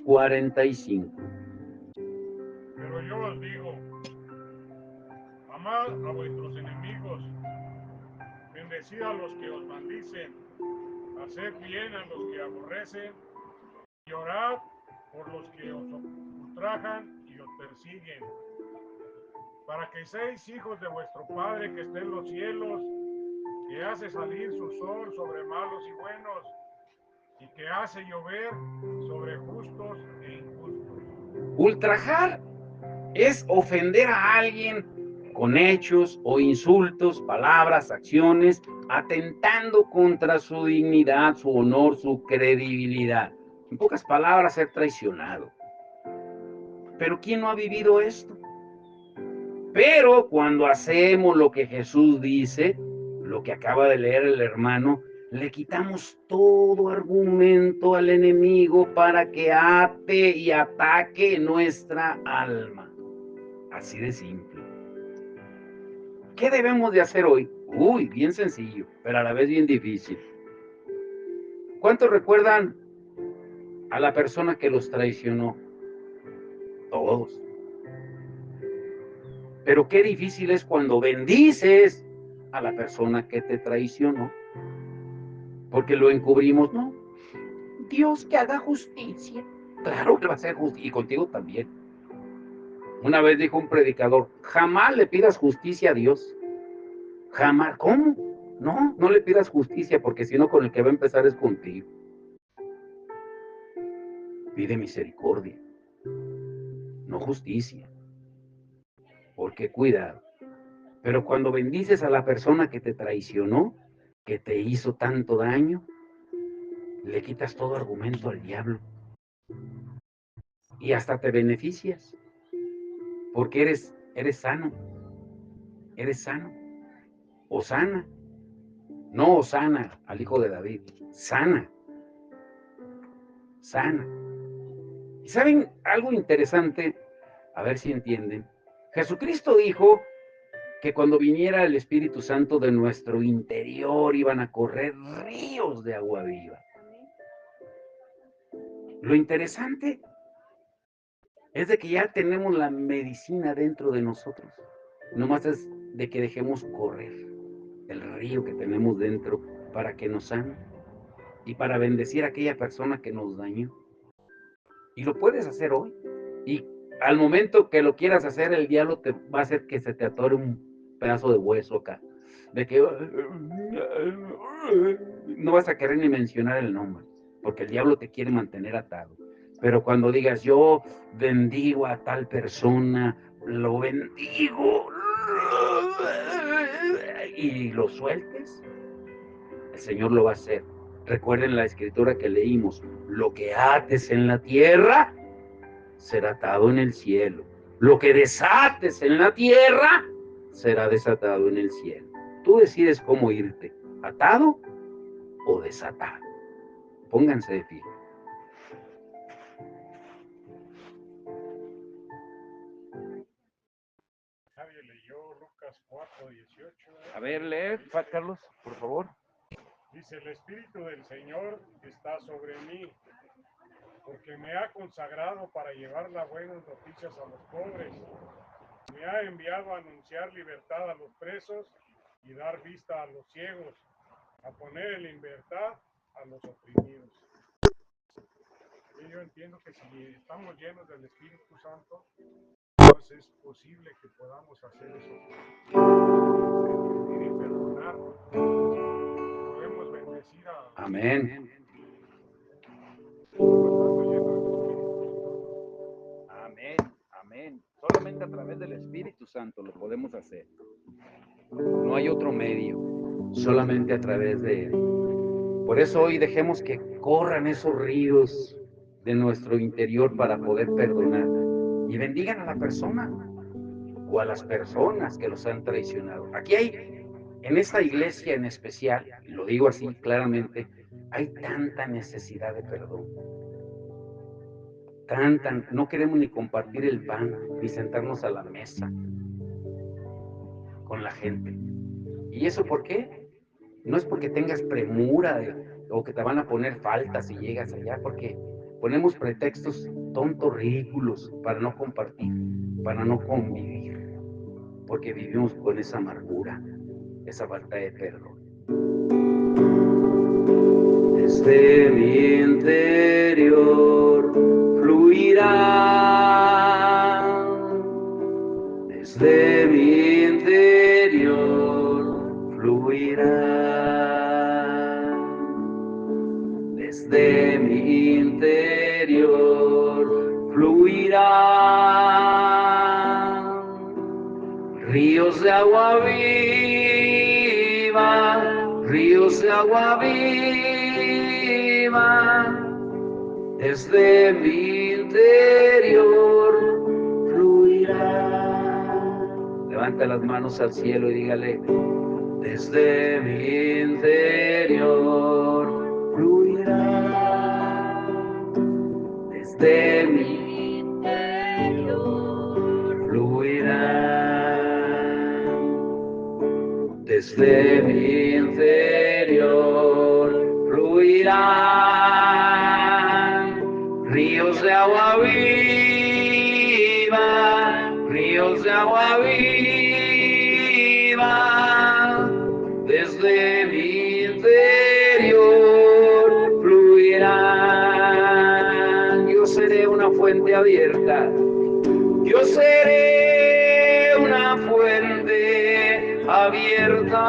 45. Pero yo os digo, amad a vuestros enemigos, bendecid a los que os maldicen, haced bien a los que aborrecen, y orad por los que os ultrajan y os persiguen, para que seáis hijos de vuestro Padre que está en los cielos, que hace salir su sol sobre malos y buenos, y que hace llover sobre justos e injustos. Ultrajar es ofender a alguien con hechos o insultos, palabras, acciones, atentando contra su dignidad, su honor, su credibilidad. En pocas palabras, ser traicionado. Pero ¿quién no ha vivido esto? Pero cuando hacemos lo que Jesús dice, lo que acaba de leer el hermano, le quitamos todo argumento al enemigo para que ate y ataque nuestra alma. Así de simple. ¿Qué debemos de hacer hoy? Uy, bien sencillo, pero a la vez bien difícil. ¿Cuántos recuerdan a la persona que los traicionó? Todos. Pero qué difícil es cuando bendices a la persona que te traicionó. Porque lo encubrimos, ¿no? Dios que haga justicia. Claro que va a hacer justicia, y contigo también. Una vez dijo un predicador, jamás le pidas justicia a Dios. Jamás. ¿Cómo? No, no le pidas justicia, porque si no, con el que va a empezar es contigo. Pide misericordia, no justicia. Porque cuidado. Pero cuando bendices a la persona que te traicionó, que te hizo tanto daño, le quitas todo argumento al diablo. Y hasta te beneficias. Porque eres sano. Eres sano. O sana. No Osana al hijo de David. Sana. Sana. ¿Y saben algo interesante? A ver si entienden. Jesucristo dijo que cuando viniera el Espíritu Santo de nuestro interior iban a correr ríos de agua viva. Lo interesante es de que ya tenemos la medicina dentro de nosotros. Nomás es de que dejemos correr el río que tenemos dentro para que nos sane y para bendecir a aquella persona que nos dañó. Y lo puedes hacer hoy. Y al momento que lo quieras hacer, el diablo te va a hacer que se te atore un pedazo de hueso acá. De que no vas a querer ni mencionar el nombre, porque el diablo te quiere mantener atado. Pero cuando digas, yo bendigo a tal persona, lo bendigo, y lo sueltes, el Señor lo va a hacer. Recuerden la escritura que leímos, lo que ates en la tierra será atado en el cielo. Lo que desates en la tierra será desatado en el cielo. Tú decides cómo irte, atado o desatado. Pónganse de pie. Nadie leyó Lucas 4:18. A ver, lee, Carlos, por favor. Dice, el Espíritu del Señor está sobre mí, porque me ha consagrado para llevar las buenas noticias a los pobres. Me ha enviado a anunciar libertad a los presos y dar vista a los ciegos, a poner en libertad a los oprimidos. Y yo entiendo que si estamos llenos del Espíritu Santo, pues es posible que podamos hacer eso. Y perdonar. Podemos bendecir a... Amén. Estando llenos del Espíritu. Amén. Amén. Solamente a través del Espíritu Santo lo podemos hacer. No hay otro medio. Solamente a través de Él. Por eso hoy dejemos que corran esos ríos de nuestro interior para poder perdonar. Y bendigan a la persona o a las personas que los han traicionado. Aquí hay, en esta iglesia en especial, y lo digo así claramente, hay tanta necesidad de perdón. No queremos ni compartir el pan, ni sentarnos a la mesa con la gente. ¿Y eso por qué? No es porque tengas premura o que te van a poner faltas si llegas allá, porque ponemos pretextos tontos, ridículos, para no compartir, para no convivir, porque vivimos con esa amargura, esa falta de perdón. Desde mi interior fluirá, desde mi interior fluirá, desde mi interior fluirá, ríos de agua viva, ríos de agua viva, desde mi interior fluirá. Levanta las manos al cielo y dígale, desde mi interior fluirá, desde mi interior fluirá, desde mi interior fluirá, ríos de agua viva, ríos de agua viva, desde mi interior fluirán. Yo seré una fuente abierta, yo seré una fuente abierta,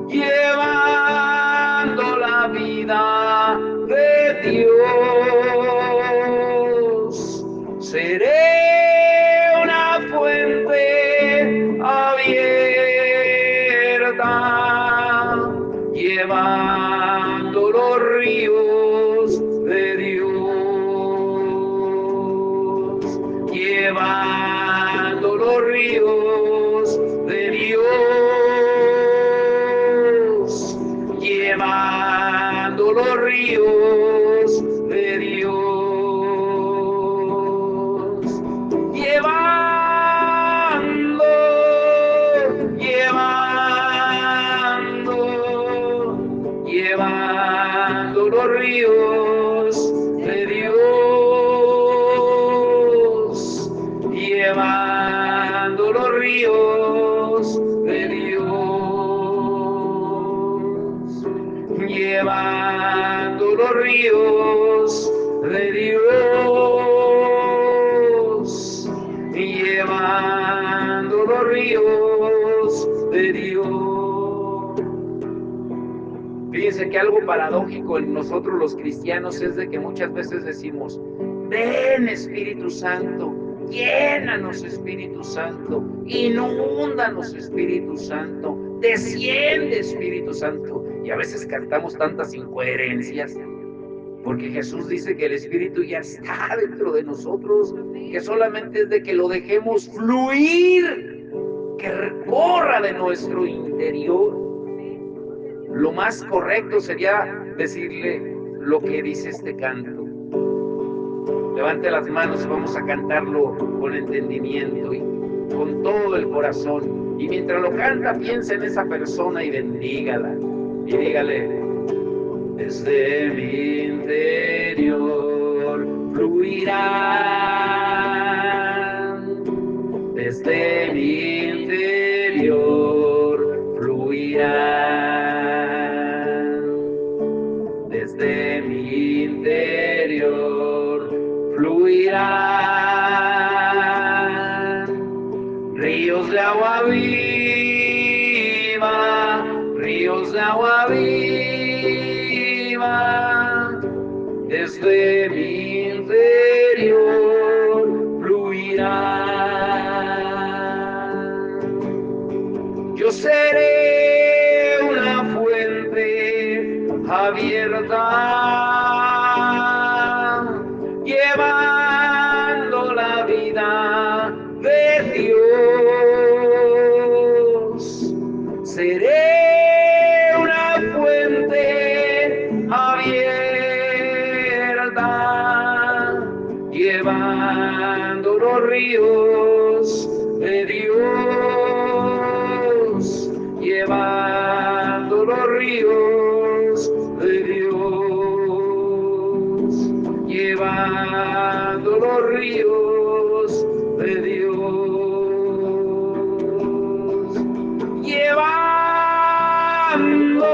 llevando la vida de Dios. Seré una fuente abierta, llevando los ríos de Dios, llevando los ríos de Dios, llevando los ríos de Dios, llevando, llevando, llevando los ríos de Dios, llevando los ríos de Dios, llevando los ríos de Dios, llevando los ríos de Dios. Fíjense que algo paradójico en nosotros los cristianos es de que muchas veces decimos, ven Espíritu Santo, llénanos Espíritu Santo, inúndanos Espíritu Santo, desciende Espíritu Santo. Y a veces cantamos tantas incoherencias, porque Jesús dice que el Espíritu ya está dentro de nosotros, que solamente es de que lo dejemos fluir, que recorra de nuestro interior. Lo más correcto sería decirle lo que dice este canto. Levante las manos y vamos a cantarlo con entendimiento y con todo el corazón. Y mientras lo canta, piensa en esa persona y bendígala. Y dígale, desde mi interior fluirán, desde mi interior fluirán, desde ríos de agua viva desde mi interior fluirán. Yo seré una fuente abierta, llevando la vida de Dios. Seré una fuente abierta, llevando los ríos de Dios, llevando los ríos de Dios, llevando los ríos de Dios, llevando,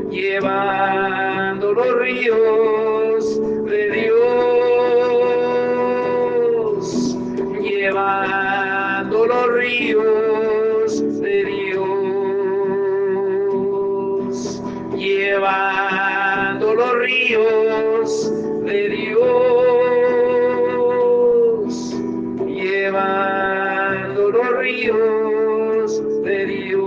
llevando los ríos de Dios, llevando los ríos de Dios, llevando los ríos de Dios, llevando los ríos de Dios.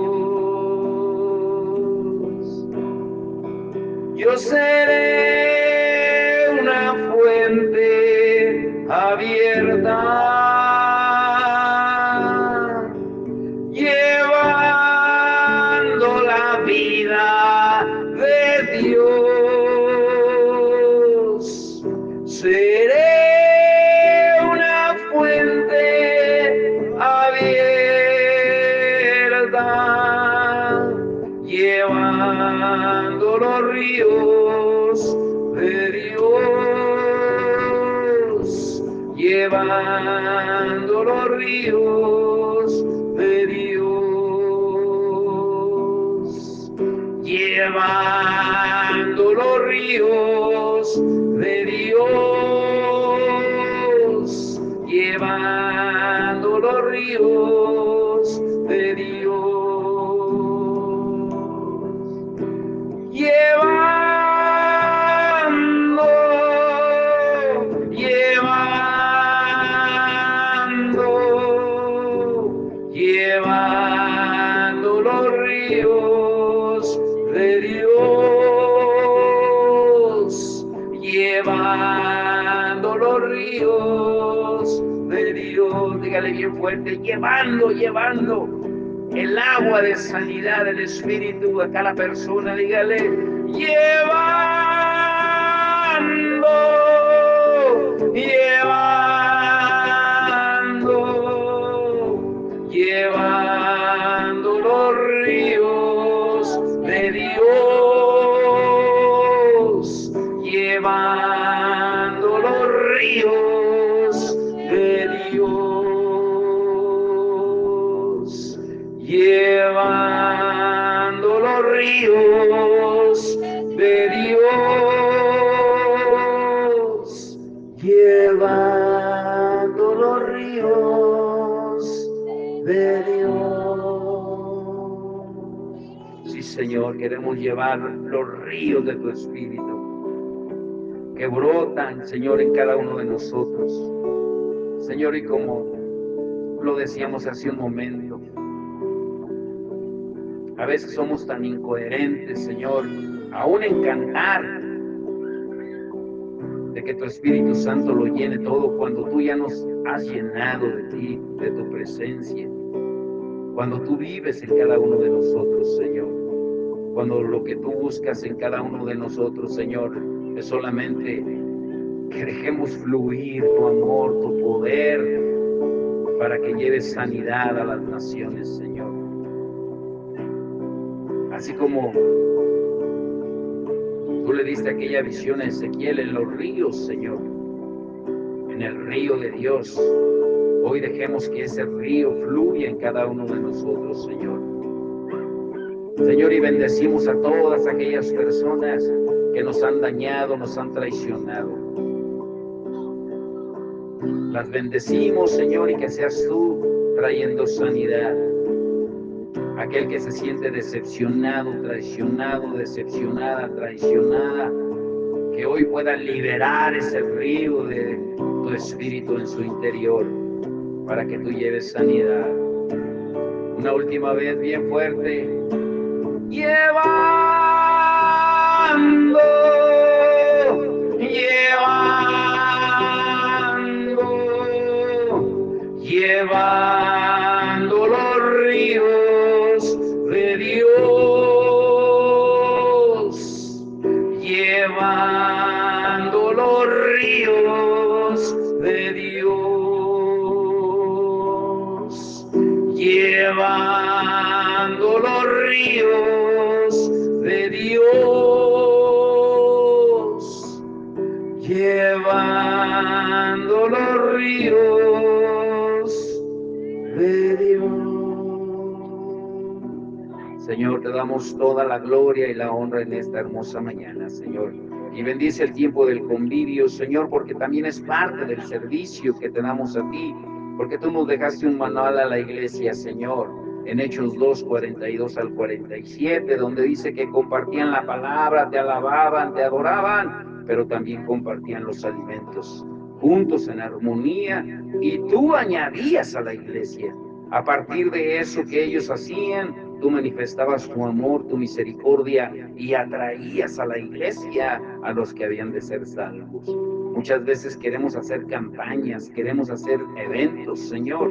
Yo seré una fuente abierta, llevando la vida de Dios. Seré una fuente abierta, llevando los ríos de Dios, llevando los ríos de Dios, llevando los ríos de Dios, llevando los ríos de Dios, llevando, llevando los ríos de Dios, llevando los ríos de Dios. Dígale bien fuerte, llevando el agua de sanidad del Espíritu a cada persona. Dígale, llevando los ríos de Dios, llevando los ríos de Dios, llevando los ríos de Dios, llevando los ríos de Dios. Sí, Señor, queremos llevar los ríos de tu Espíritu que brotan, Señor, en cada uno de nosotros. Señor, y como lo decíamos hace un momento, a veces somos tan incoherentes, Señor, aún en cantar, de que tu Espíritu Santo lo llene todo, cuando tú ya nos has llenado de ti, de tu presencia, cuando tú vives en cada uno de nosotros, Señor, cuando lo que tú buscas en cada uno de nosotros, Señor, es solamente que dejemos fluir tu amor, tu poder, para que lleves sanidad a las naciones, Señor. Así como tú le diste aquella visión a Ezequiel en los ríos, Señor, en el río de Dios, hoy dejemos que ese río fluya en cada uno de nosotros, Señor. Señor, y bendecimos a todas aquellas personas que nos han dañado, nos han traicionado. Las bendecimos, Señor, y que seas tú trayendo sanidad. Aquel que se siente decepcionado, traicionado, decepcionada, traicionada, que hoy pueda liberar ese río de tu espíritu en su interior para que tú lleves sanidad. Una última vez bien fuerte. Llevando, llevando los ríos de Dios, llevando los ríos de Dios, llevando los ríos de Dios, llevando los ríos de Dios. Señor, te damos toda la gloria y la honra en esta hermosa mañana, Señor. Y bendice el tiempo del convivio, Señor, porque también es parte del servicio que te damos a ti, porque tú nos dejaste un manual a la iglesia, Señor, en Hechos 2, 42 al 47, donde dice que compartían la palabra, te alababan, te adoraban, pero también compartían los alimentos, juntos en armonía, y tú añadías a la iglesia. A partir de eso que ellos hacían, tú manifestabas tu amor, tu misericordia, y atraías a la iglesia a los que habían de ser salvos. Muchas veces queremos hacer campañas, queremos hacer eventos, Señor,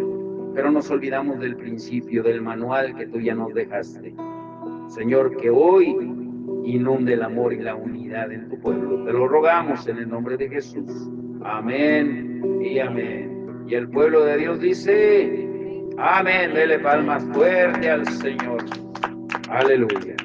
pero nos olvidamos del principio, del manual que tú ya nos dejaste. Señor, que hoy inunde el amor y la unidad en tu pueblo. Te lo rogamos en el nombre de Jesús. Amén y amén. Y el pueblo de Dios dice, amén. Dele palmas fuerte al Señor. Aleluya.